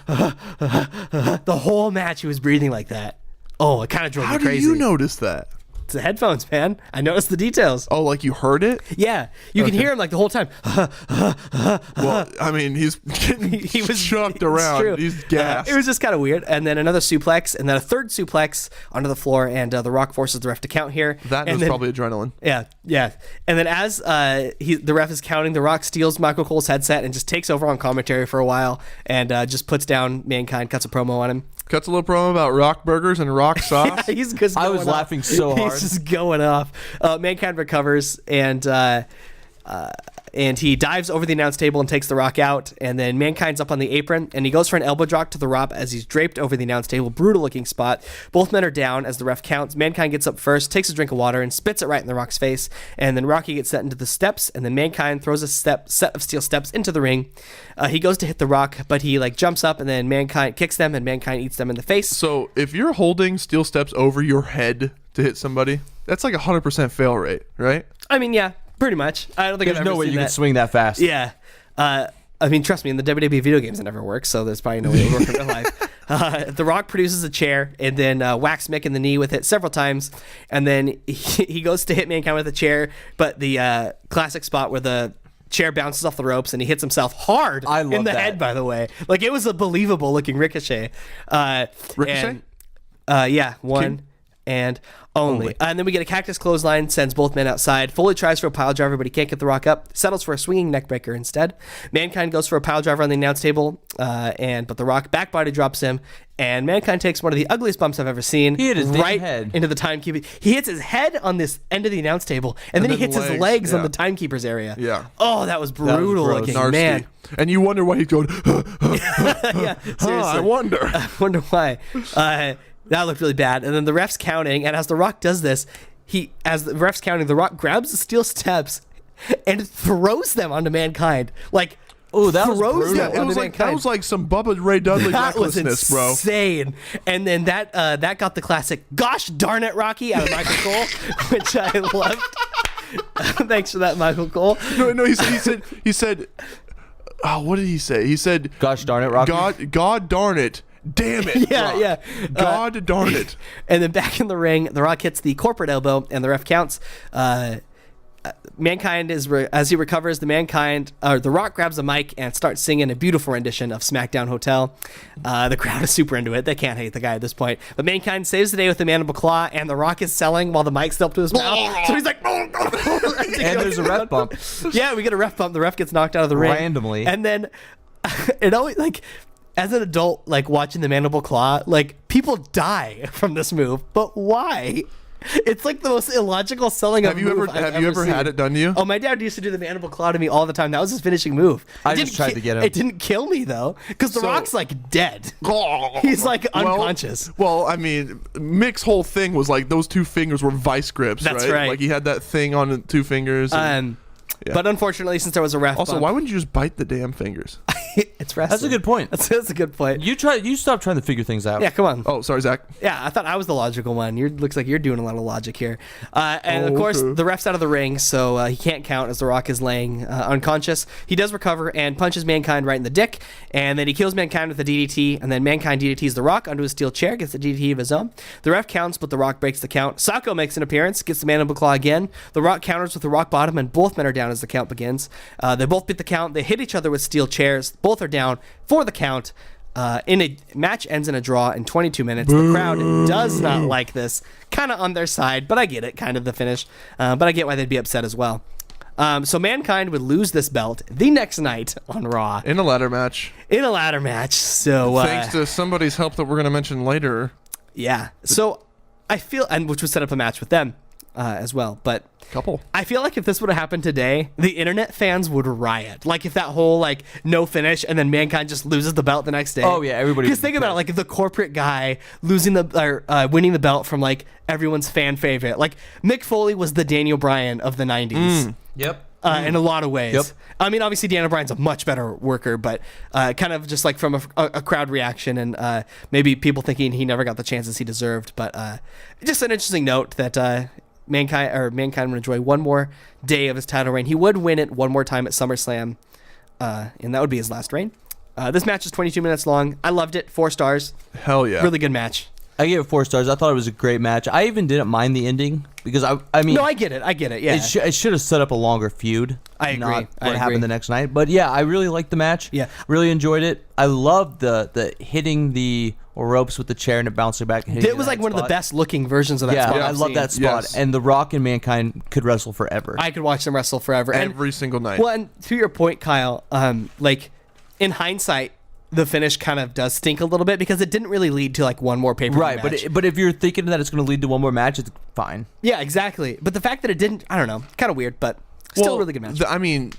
The whole match, he was breathing like that. Oh, it kind of drove How me do crazy. you notice that? It's the headphones, man. I noticed the details. Oh, like you heard it? Yeah, you can hear him like the whole time. Well, I mean, he's getting He was chucked it's around. true. He's gassed. It was just kind of weird. And then another suplex, and then a third suplex onto the floor, and The Rock forces the ref to count here. that and was then, probably adrenaline. Yeah. And then as the ref is counting, The Rock steals Michael Cole's headset and just takes over on commentary for a while, and just puts down Mankind, cuts a promo on him. Cuts a little promo about rock burgers and rock sauce. He's just I was going off. laughing so hard. He's just going off. Mankind recovers and he dives over the announce table and takes The Rock out. And then Mankind's up on the apron, and he goes for an elbow drop to The Rock as he's draped over the announce table. Brutal looking spot. Both men are down as the ref counts. Mankind gets up first, takes a drink of water, and spits it right in The Rock's face. And then Rocky gets set into the steps, and then Mankind throws a set of steel steps into the ring. He goes to hit The Rock, but he jumps up, and then Mankind kicks them, and Mankind eats them in the face. So if you're holding steel steps over your head to hit somebody, that's like 100% fail rate, right? I mean, yeah, pretty much. I don't think There's I've no ever way seen you that. can swing that fast. Yeah. I mean, trust me, in the WWE video games, it never works, so there's probably no way it would work in real life. The Rock produces a chair and then whacks Mick in the knee with it several times, and then he goes to hit Mankind with a chair, but the classic spot where the chair bounces off the ropes and he hits himself hard I love in the that. head, by the way. Like, it was a believable looking ricochet. Ricochet? Yeah, one and only. And then we get a cactus clothesline, sends both men outside. Foley tries for a pile driver, but he can't get The Rock up. Settles for a swinging neckbreaker instead. Mankind goes for a pile driver on the announce table, but The Rock back body drops him, and Mankind takes one of the ugliest bumps I've ever seen. He hit his damn right head. into the timekeeper. He hits his head on this end of the announce table, and then he hits his legs on the timekeeper's area. Yeah. Oh, that was brutal gross. looking, Narsty. man. And you wonder why he's going, Yeah, seriously. I wonder. I wonder why. That looked really bad. And then the ref's counting, and as The Rock does this, as the ref's counting, The Rock grabs the steel steps and throws them onto Mankind. Like, Oh, that was throws brutal. them It onto was Mankind. that was like some Bubba Ray Dudley That was recklessness, bro. insane. And then that got the classic "Gosh darn it, Rocky" out of Michael Cole, which I loved. Thanks for that, Michael Cole. No, he said, oh, what did he say? He said, Gosh darn it, Rocky. God darn it. Damn it. Yeah, Rock. yeah. God darn it. And then back in the ring, The Rock hits the corporate elbow, and the ref counts. Mankind as he recovers, The Rock grabs a mic and starts singing a beautiful rendition of SmackDown Hotel. The crowd is super into it. They can't hate the guy at this point. But Mankind saves the day with the mandible claw, and The Rock is selling while the mic's still up to his mouth. So he's like, And there's a ref bump. yeah, we get a ref bump. The ref gets knocked out of the ring Randomly. and then it always as an adult, watching the mandible claw, people die from this move, but why? It's like the most illogical selling Have you move ever I've have you ever seen. had it done to you? Oh, my dad used to do the mandible claw to me all the time. That was his finishing move. I It just didn't tried to get him. It didn't kill me though, because The So- Rock's dead. He's unconscious. Well, I mean, Mick's whole thing was those two fingers were vice grips, That's right. Like he had that thing on the two fingers. and- Yeah. But unfortunately, since there was a ref also, bump, why wouldn't you just bite the damn fingers? it's wrestling. That's a good point. That's a good point. You stop trying to figure things out. Yeah, come on. Oh, sorry, Zach. Yeah, I thought I was the logical one. Looks like you're doing a lot of logic here. And of course, okay. the ref's out of the ring, so he can't count as The Rock is laying unconscious. He does recover and punches Mankind right in the dick, and then he kills Mankind with a DDT, and then Mankind DDTs The Rock onto a steel chair, gets a DDT of his own. The ref counts, but The Rock breaks the count. Sacco makes an appearance, gets the mandible claw again. The Rock counters with the rock bottom, and both men are down as the count begins. They both beat the count. They hit each other with steel chairs. Both are down for the count. In a match ends in a draw in 22 minutes. The crowd does not like this. Kind of on their side, but I get it. Kind of the finish, but I get why they'd be upset as well. So Mankind would lose this belt the next night on Raw In a ladder match. in a ladder match. So Thanks to somebody's help that we're going to mention later. yeah. So I feel, and which would set up a match with them. as well. But Couple. I feel like if this would have happened today, the internet fans would riot. Like if that whole like no finish and then Mankind just loses the belt the next day. Oh, yeah, everybody Because would be think about it, like the corporate guy losing winning the belt from like everyone's fan favorite. Like Mick Foley was the Daniel Bryan of the 90s. Yep. In a lot of ways. Yep. I mean, obviously, Daniel Bryan's a much better worker, but kind of just like from a crowd reaction and maybe people thinking he never got the chances he deserved. But just an interesting note that Mankind would enjoy one more day of his title reign. He would win it one more time at SummerSlam, and that would be his last reign. This match is 22 minutes long. I loved it. 4 stars. Hell yeah. Really good match. I gave it 4 stars. I thought it was a great match. I even didn't mind the ending because I mean, No, I get it. Yeah. it should have set up a longer feud. I agree. Not I what agree. happened the next night. But yeah, I really liked the match. Yeah. Really enjoyed it. I loved the hitting the ropes with the chair and it bouncing back. And It was like one of the best looking versions of that Yeah, spot. I I've love seen. that spot. Yes. And The Rock and Mankind could wrestle forever. I could watch them wrestle forever. And- Every single night. Well, and to your point, Kyle, like in hindsight, the finish kind of does stink a little bit because it didn't really lead to like one more pay-per-view Right, match. but if you're thinking that it's going to lead to one more match, it's fine. Yeah, exactly. But the fact that it didn't, I don't know, kind of weird, but still a really good match. I mean,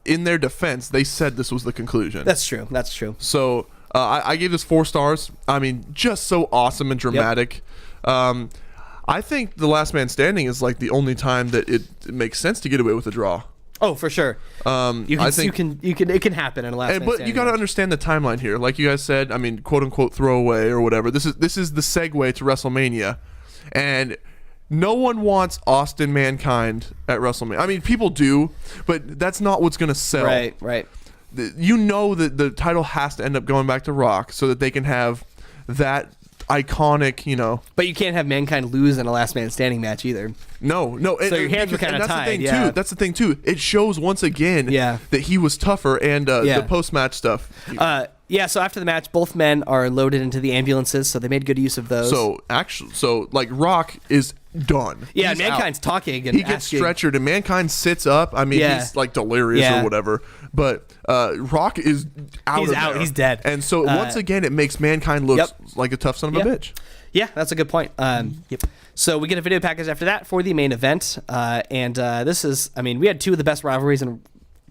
in their defense, they said this was the conclusion. That's true. That's true. So I gave this 4 stars. I mean, just so awesome and dramatic. I think The Last Man Standing is like the only time that it makes sense to get away with a draw. Oh, for sure. I think, It can happen in a last. but you got to understand the timeline here. Like you guys said, I mean, quote unquote throwaway or whatever. This is the segue to WrestleMania, and no one wants Austin Mankind at WrestleMania. I mean, people do, but that's not what's gonna sell. Right. You know that the title has to end up going back to Rock so that they can have that iconic, But you can't have Mankind lose in a last man standing match either. No. So your hands were kinda that's tied, the thing yeah. too. That's the thing too. It shows once again that he was tougher and Yeah. the post-match stuff. So after the match, both men are loaded into the ambulances, so they made good use of those. So like Rock is done. Yeah, He's Mankind's out. talking and He gets asking. stretchered and Mankind sits up. I mean, Yeah. he's like delirious Yeah. or whatever. But Rock is out. He's of out. there. He's dead. And so once again, it makes Mankind look Yep. like a tough son of a bitch. Yeah, that's a good point. So we get a video package after that for the main event, and this is, I mean, we had 2 of the best rivalries in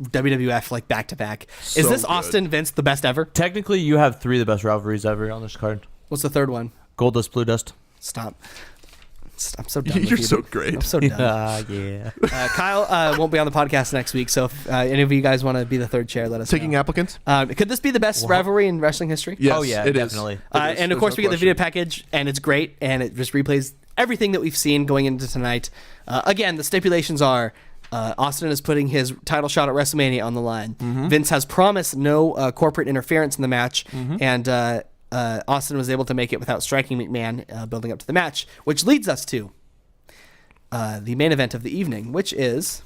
WWF like back to back. Is So this good. Austin Vince the best ever? Technically, you have 3 of the best rivalries ever on this card. What's the third one? Goldust, Blue Dust. Stop. I'm so done. You're with you, so dude. great. I'm so done. Yeah. Kyle won't be on the podcast next week, so if any of you guys want to be the third chair, let us Taking know. applicants? Could this be the best rivalry in wrestling history? Yes, Oh, yeah, it is. definitely. It is. And of There's course, no we get the question. video package, and it's great, and it just replays everything that we've seen going into tonight. Again, the stipulations are Austin is putting his title shot at WrestleMania on the line. Mm-hmm. Vince has promised no corporate interference in the match, and Austin was able to make it without striking McMahon, building up to the match, which leads us to the main event of the evening, which is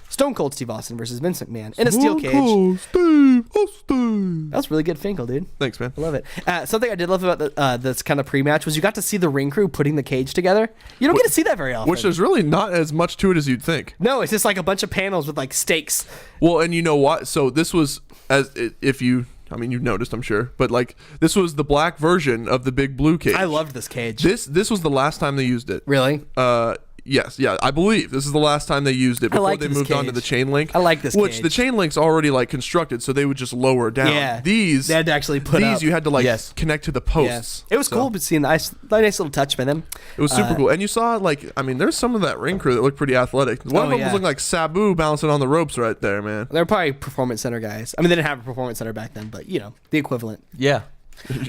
Stone Cold Steve Austin versus Vince McMahon in a steel cage. Steve Austin. That was really good Finkel, dude. Thanks, man. I love it. Something I did love about this kind of pre-match was you got to see the ring crew putting the cage together. You don't get to see that very often. Which there's really not as much to it as you'd think. No, it's just like a bunch of panels with like stakes. Well, and you know what? So this was, if you, I mean, you've noticed, I'm sure, but like this was the black version of the big blue cage. I loved this cage. This was the last time they used it. Really? Yes, yeah, I believe this is the last time they used it before like they this moved on to cage. the chain link. I like this which cage. the chain link's already like constructed, so they would just lower down. Yeah. These They had to actually put these up. you had to like Yes. connect to the Yeah. posts. It was So, cool, but seeing the nice little touch by them. It was super cool, and you saw like I mean, there's some of that ring crew that looked pretty athletic. One of them yeah. was looking like Sabu bouncing on the ropes right there, man. They're probably performance center guys. I mean, they didn't have a performance center back then, but you know, the equivalent. Yeah.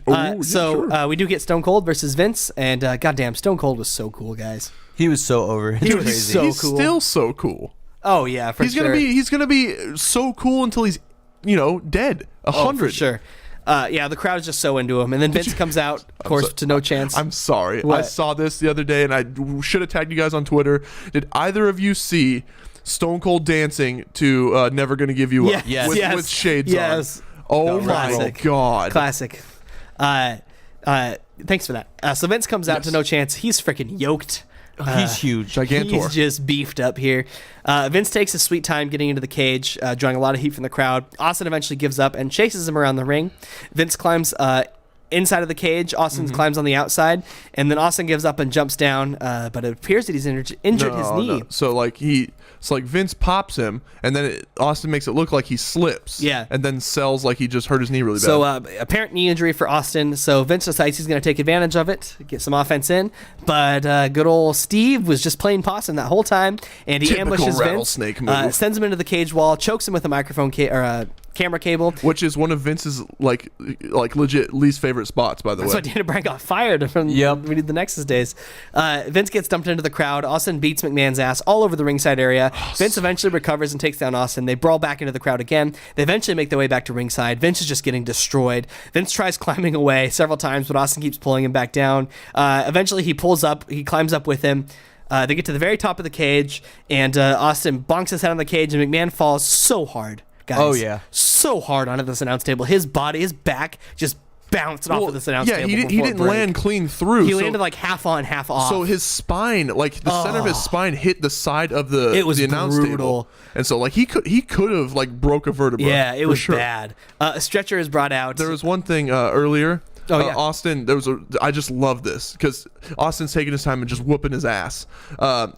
We do get Stone Cold versus Vince, and goddamn, Stone Cold was so cool, guys. He was so over. It's He was crazy. so he's cool. still so cool. Oh yeah, for He's sure. gonna be so cool until he's dead. 100. Oh, for sure. The crowd is just so into him, and then Vince comes out, of course, to No Chance. I'm sorry. What? I saw this the other day, and I should have tagged you guys on Twitter. Did either of you see Stone Cold dancing to "Never Gonna Give You Up" Yes. with, Yes. with shades Yes. on? Oh Classic. my god! Classic. Thanks for that. So Vince comes out to No Chance. He's freaking yoked. He's huge. Gigantor. He's just beefed up here. Vince takes his sweet time getting into the cage, drawing a lot of heat from the crowd. Austin eventually gives up and chases him around the ring. Vince climbs inside of the cage. Austin climbs on the outside, and then Austin gives up and jumps down. But it appears that he's injured his knee. No. So like Vince pops him, and then Austin makes it look like he slips. Yeah. And then sells like he just hurt his knee really bad. So apparent knee injury for Austin. So Vince decides he's going to take advantage of it, get some offense in. But good old Steve was just playing possum that whole time, and he Typical ambushes rattlesnake Vince, move. sends him into the cage wall, chokes him with a microphone camera cable. Which is one of Vince's like legit least favorite spots, by the That's way. why Dana Bryan got fired from we did the Nexus days. Vince gets dumped into the crowd. Austin beats McMahon's ass all over the ringside area. Vince eventually recovers and takes down Austin. They brawl back into the crowd again. They eventually make their way back to ringside. Vince is just getting destroyed. Vince tries climbing away several times, but Austin keeps pulling him back down. Eventually he pulls up. He climbs up with him. They get to the very top of the cage, and Austin bonks his head on the cage, and McMahon falls so hard. Guys, Oh, yeah. so hard onto this announce table. His back just bounced off of this announce table. Yeah, he didn't land clean through. He landed like half on, half off. So his spine, like the center of his spine, hit the side of the announce brutal. table, and so like he could have like broke a vertebra. Yeah, it was sure. bad. A stretcher is brought out. There was one thing earlier. Oh, yeah. Austin, I just love this because Austin's taking his time and just whooping his ass.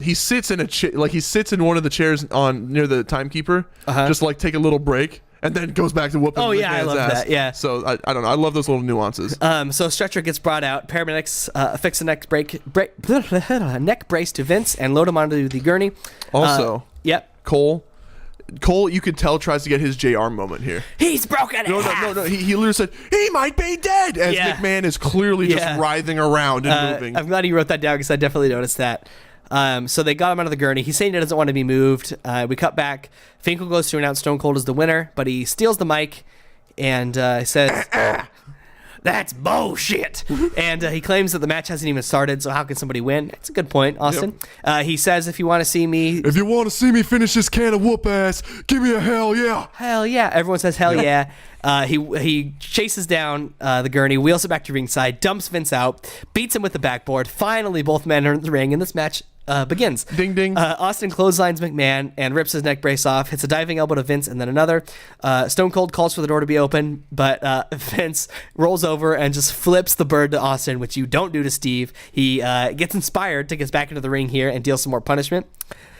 He sits in he sits in one of the chairs near the timekeeper, just like take a little break, and then goes back to whooping. Oh, yeah, I McMahon's love ass. that, yeah. So I don't know. I love those little nuances. So a stretcher gets brought out. Paramedics affix a neck brace to Vince and load him onto the gurney. Also, Yep. Cole, you could tell, tries to get his JR moment here. He's broken in half. No. He literally said, he might be dead, as McMahon is clearly just writhing around and moving. I'm glad you wrote that down because I definitely noticed that. So they got him out of the gurney. He's saying he doesn't want to be moved. We cut back. Finkel goes to announce Stone Cold as the winner, but he steals the mic and says, "That's bullshit." And he claims that the match hasn't even started, so how can somebody win? That's a good point, Austin. Yep. He says, if you want to see me finish this can of whoop ass, give me a hell yeah. Hell yeah. Everyone says hell yeah. He chases down the gurney, wheels it back to ringside, dumps Vince out, beats him with the backboard. Finally, both men are in the ring, and this match begins. Ding, ding. Austin clotheslines McMahon and rips his neck brace off, hits a diving elbow to Vince and then another. Stone Cold calls for the door to be open, but Vince rolls over and just flips the bird to Austin, which you don't do to Steve. He gets inspired to get back into the ring here and deals some more punishment.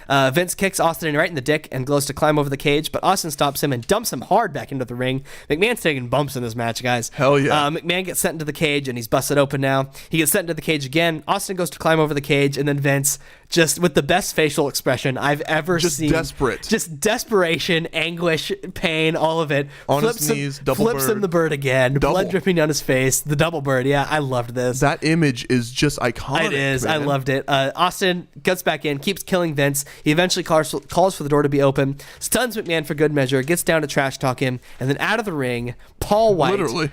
Vince kicks Austin right in the dick and goes to climb over the cage, but Austin stops him and dumps him hard back into the ring. McMahon's taking bumps in this match, guys. Hell yeah. McMahon gets sent into the cage, and he's busted open now. He gets sent into the cage again. Austin goes to climb over the cage, and then Vince, just with the best facial expression I've ever seen. Desperate. Just desperation, anguish, pain, all of it. On his knees, double flips bird. him the bird again. Double. Blood dripping down his face. The double bird. Yeah, I loved this. That image is just iconic. It is. Man. I loved it. Austin gets back in, keeps killing Vince. He eventually calls for the door to be open, stuns McMahon for good measure, gets down to trash talk him, and then out of the ring, Paul White. Literally.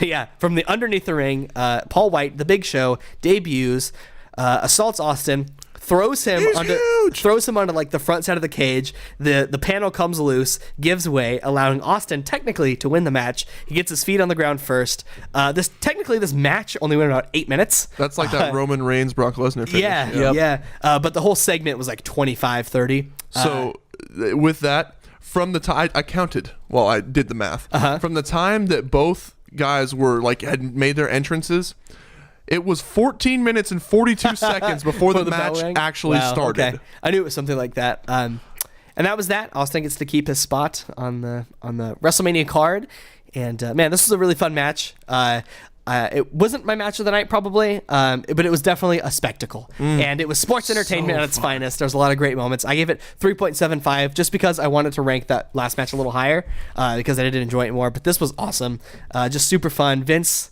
Yeah, from the underneath the ring, Paul White, the Big Show, debuts, assaults Austin, throws him onto like the front side of the cage. The panel comes loose, gives way, allowing Austin technically to win the match. He gets his feet on the ground first. This match only went about 8 minutes. That's like that Roman Reigns Brock Lesnar finish. Yeah. But the whole segment was like 25-30. So with that, from the time I counted while I did the math, from the time that both guys had made their entrances, it was 14 minutes and 42 seconds before the match actually started. Okay. I knew it was something like that. And that was that. Austin gets to keep his spot on the WrestleMania card. And man, this was a really fun match. It wasn't my match of the night probably, but it was definitely a spectacle. And it was sports entertainment at its finest. There's a lot of great moments. I gave it 3.75 just because I wanted to rank that last match a little higher because I did enjoy it more. But this was awesome. Just super fun. Vince,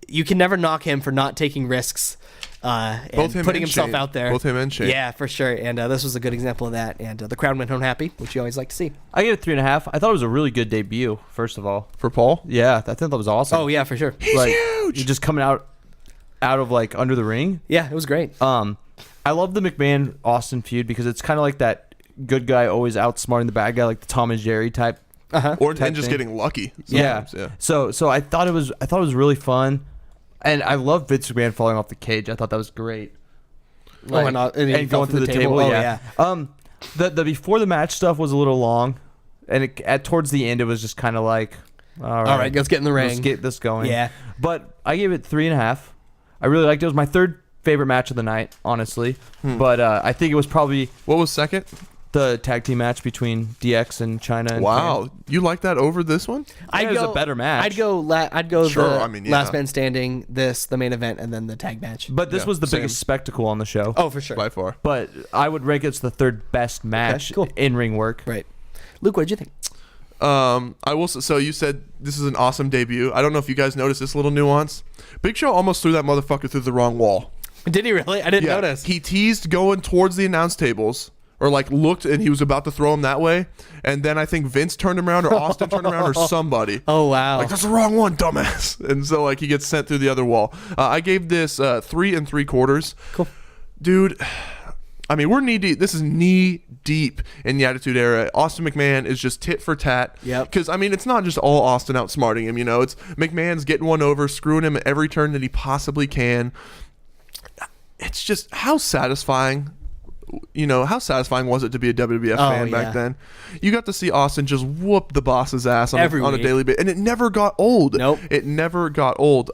you can never knock him for not taking risks and putting himself out there. Both him and Shane. Yeah, for sure. And this was a good example of that. And the crowd went home happy, which you always like to see. I gave it 3.5. I thought it was a really good debut, first of all. For Paul? Yeah, I think that was awesome. Oh, yeah, for sure. He's huge! Just coming out of like under the ring. Yeah, it was great. I love the McMahon-Austin feud because it's kind of like that good guy always outsmarting the bad guy, like the Tom and Jerry type. And just thing. getting lucky. Yeah. So I thought it was really fun. And I love Vince McMahon falling off the cage. I thought that was great. And going through the table. Oh, yeah. The before the match stuff was a little long, and towards the end it was just kind of like, All right, let's get in the ring. Let's get this going. Yeah. But I gave it 3.5. I really liked it. It was my third favorite match of the night, honestly. But I think it was probably What was second? the tag team match between DX and China. And Wow, Pain. you like that over this one? It was a better match. I'd go Sure, the I mean, yeah. last man standing, the main event, and then the tag match. But this Yeah, was the same. biggest spectacle on the show. Oh, for sure. By far. But I would rank it as the third best match cool. in ring work. Right. Luke, what did you think? I will. So you said this is an awesome debut. I don't know if you guys noticed this little nuance. Big Show almost threw that motherfucker through the wrong wall. Did he really? I didn't notice. He teased going towards the announce tables, or like looked and he was about to throw him that way, and then I think Vince turned him around, or Austin turned him around, or somebody. Oh, wow. Like, that's the wrong one, dumbass. And so like he gets sent through the other wall. I gave this 3 3/4. Cool. Dude. I mean, we're knee deep. This is knee deep in the Attitude Era. Austin McMahon is just tit for tat. Yep. Because, I mean, it's not just all Austin outsmarting him, you know. It's McMahon's getting one over, screwing him at every turn that he possibly can. It's just how satisfying, how satisfying was it to be a WWF fan back then? You got to see Austin just whoop the boss's ass on a daily basis. And it never got old. Nope. It never got old.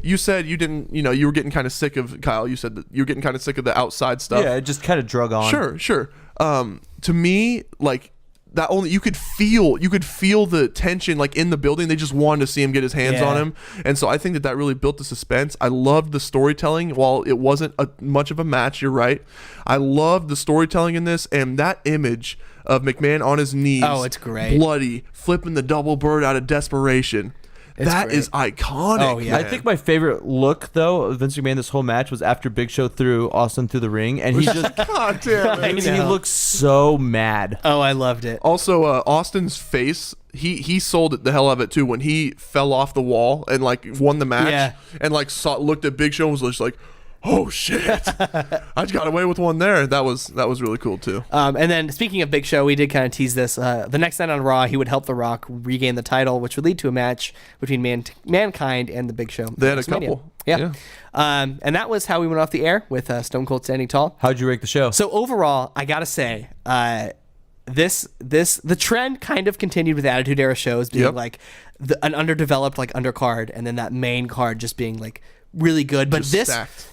You said you didn't, you were getting kind of sick of, Kyle, you said that you were getting kind of sick of the outside stuff. Yeah, it just kind of drug on. Sure. To me, like, that only you could feel the tension like in the building. They just wanted to see him get his hands on him, and so I think that really built the suspense. I loved the storytelling. While it wasn't much of a match, you're right, I loved the storytelling in this, and that image of McMahon on his knees, it's great, bloody, flipping the double bird out of desperation. That is iconic. Oh, yeah. I think my favorite look, though, of Vince McMahon this whole match was after Big Show threw Austin through the ring, and he just God damn it. he looked so mad. Oh, I loved it. Also, Austin's face, he sold it the hell of it too when he fell off the wall and like won the match, and like looked at Big Show and was just like, oh shit, I just got away with one there. That was really cool too. And then speaking of Big Show, we did kind of tease this. The next night on Raw, he would help The Rock regain the title, which would lead to a match between Mankind and the Big Show. They had a WrestleMania. couple. Yeah. And that was how we went off the air with Stone Cold standing tall. How'd you rank the show? So overall, I gotta say, the trend kind of continued with Attitude Era shows being like an underdeveloped like undercard, and then that main card just being like really good. But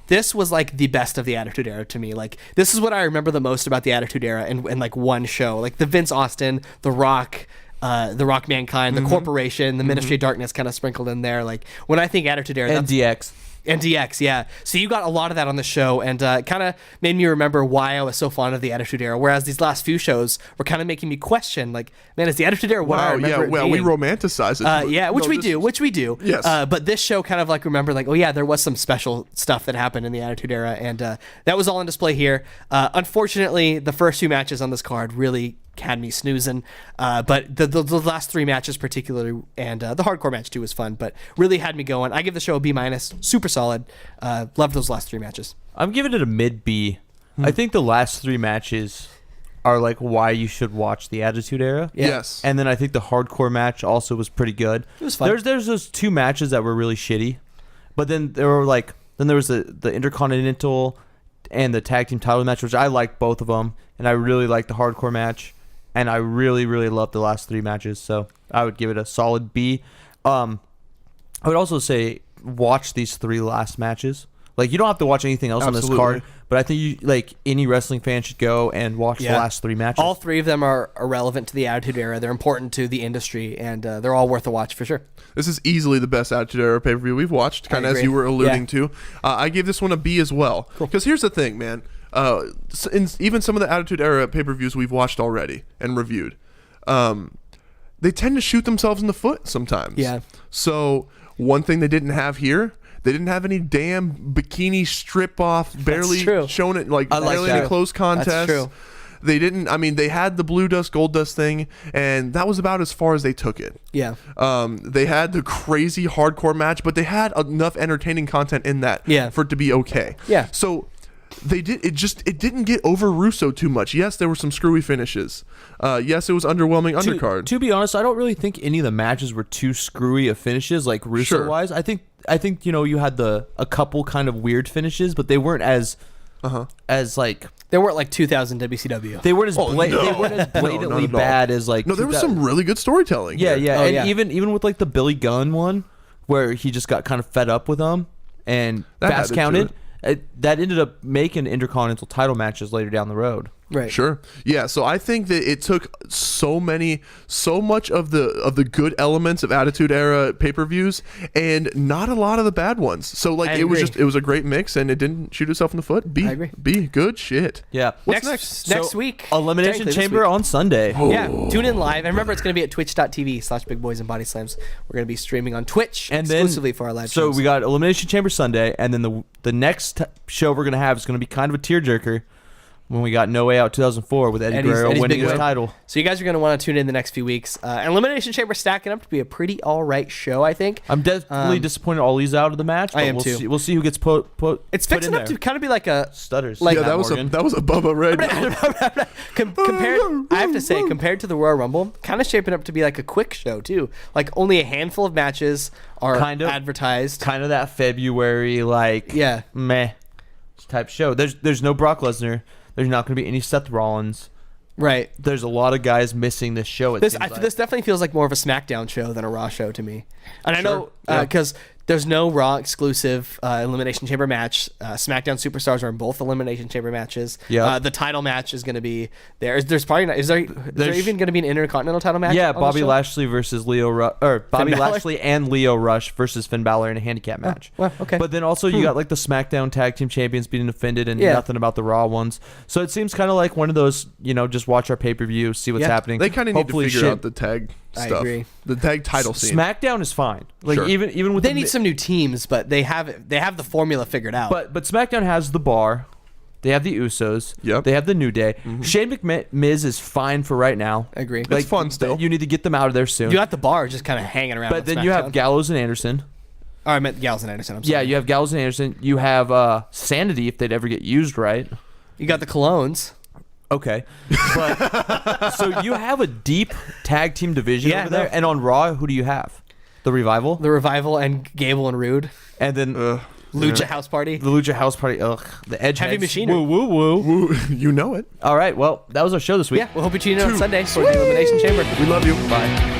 this was like the best of the Attitude Era to me. Like, this is what I remember the most about the Attitude Era in like one show. Like the Vince Austin, The Rock, Mankind, the Corporation, the Ministry of Darkness kind of sprinkled in there. Like, when I think Attitude Era, and DX. And DX, yeah. So you got a lot of that on the show, and kind of made me remember why I was so fond of the Attitude Era. Whereas these last few shows were kind of making me question, like, man, is the Attitude Era what I remember it being? We romanticize it. Which we do. Yes. But this show kind of like remember, like, oh yeah, there was some special stuff that happened in the Attitude Era, and that was all on display here. Unfortunately, the first two matches on this card really had me snoozing, but the last three matches particularly, and the hardcore match too was fun, but really had me going. I give the show a B-, super solid. Loved those last three matches. I'm giving it a mid B. I think the last three matches are like why you should watch the Attitude Era. Yeah. Yes. And then I think the hardcore match also was pretty good. It was fun. There's those two matches that were really shitty, but then there was the Intercontinental and the tag team title match, which I liked both of them, and I really liked the hardcore match. And I really, really loved the last three matches, so I would give it a solid B. I would also say watch these three last matches. Like, you don't have to watch anything else on this card, but I think any wrestling fan should go and watch the last three matches. All three of them are relevant to the Attitude Era. They're important to the industry, and they're all worth a watch for sure. This is easily the best Attitude Era pay-per-view we've watched, kind of as you were alluding to. I gave this one a B as well. Because here's the thing, man. Even some of the Attitude Era pay-per-views we've watched already and reviewed, they tend to shoot themselves in the foot sometimes. Yeah. So one thing they didn't have here, they didn't have any damn bikini strip off, barely showing it, like barely any close contest. That's true. They didn't. I mean, they had the blue dust, gold dust thing, and that was about as far as they took it. Yeah. They had the crazy hardcore match, but they had enough entertaining content in that for it to be okay. Yeah. So they did it didn't get over Russo too much. Yes, there were some screwy finishes. Yes, it was underwhelming undercard. To be honest, I don't really think any of the matches were too screwy of finishes, like Russo wise. I think you had a couple kind of weird finishes, but they weren't as like they There weren't like 2,000 WCW. They weren't as Oh, they no. weren't as No, blatantly not at all. bad as like. No, there was 2000 some really good storytelling. Yeah, here. yeah, Oh, and yeah. even with like the Billy Gunn one, where he just got kind of fed up with them and That fast added to counted. That ended up making intercontinental title matches later down the road. Right. Sure. Yeah. So I think that it took so much of the good elements of Attitude Era pay-per-views and not a lot of the bad ones. So like I it was agree. it was a great mix and it didn't shoot itself in the foot. I agree. B good shit. Yeah. What's next? next? Next So, week. Elimination Technically this Chamber week. on Sunday. Yeah, tune in live. And remember, it's going to be at twitch.tv/Big Boys and Body Slams. We're going to be streaming on Twitch And then exclusively for our live So shows. we got Elimination Chamber Sunday, and then the next show we're gonna have is gonna be kind of a tearjerker when we got No Way Out 2004 with Eddie Guerrero Eddie's winning big his win. title. So you guys are going to want to tune in the next few weeks. And Elimination Chamber stacking up to be a pretty all right show, I think. I'm definitely disappointed Ollie's out of the match. But I am we'll too. See, we'll see who gets put It's put fixing in up there. to kind of be like a Stutters. like- Yeah, Matt that was Morgan. a Bubba Red. compared. I have to say, compared to the Royal Rumble, kind of shaping up to be like a quick show too. Like only a handful of matches are Kind of. advertised. kind of that February like Yeah. meh type show. There's no Brock Lesnar. There's not going to be any Seth Rollins. Right. There's a lot of guys missing this show. This definitely feels like more of a SmackDown show than a Raw show to me. And I know yeah. because there's no Raw exclusive Elimination Chamber match. SmackDown Superstars are in both Elimination Chamber matches. Yeah. The title match is going to be there. There's probably not. Is there There's- even going to be an Intercontinental title match? yeah, on the Bobby show? Lashley versus Leo Bobby Balor? Lashley and Leo Rush versus Finn Balor in a handicap match. well, okay. But then also you got like the SmackDown Tag Team Champions being defended and Yeah. nothing about the Raw ones. So it seems kind of like one of those, just watch our pay-per-view, see what's Yeah. happening. They kind of need to Hopefully figure shit- out the tag I stuff. agree. The tag title scene. SmackDown is fine. Like Sure. even with They the need some new teams, but they have the formula figured out. But SmackDown has the Bar. They have the Usos. Yep. They have the New Day. Shane McMiz is fine for right now. I agree. It's fun still. You need to get them out of there soon. You got the bar just kind of hanging around. But on then you have SmackDown. Gallows and Anderson. Oh, I meant Gallows and Anderson. I'm sorry. Yeah, you have Gallows and Anderson. You have Sanity if they'd ever get used right. You got the Colognes. Okay. But so you have a deep tag team division Yeah, over there. no. And on Raw, who do you have? The Revival? The Revival and Gable and Rude. And then Lucha House Party. the Lucha House Party. Ugh. The Edge Heavy Heads. Machinery. Woo, woo, woo. Woo, you know it. All right. Well, that was our show this week. Yeah, we'll hope you tune in on Sunday for the Elimination Chamber. We love you. Bye.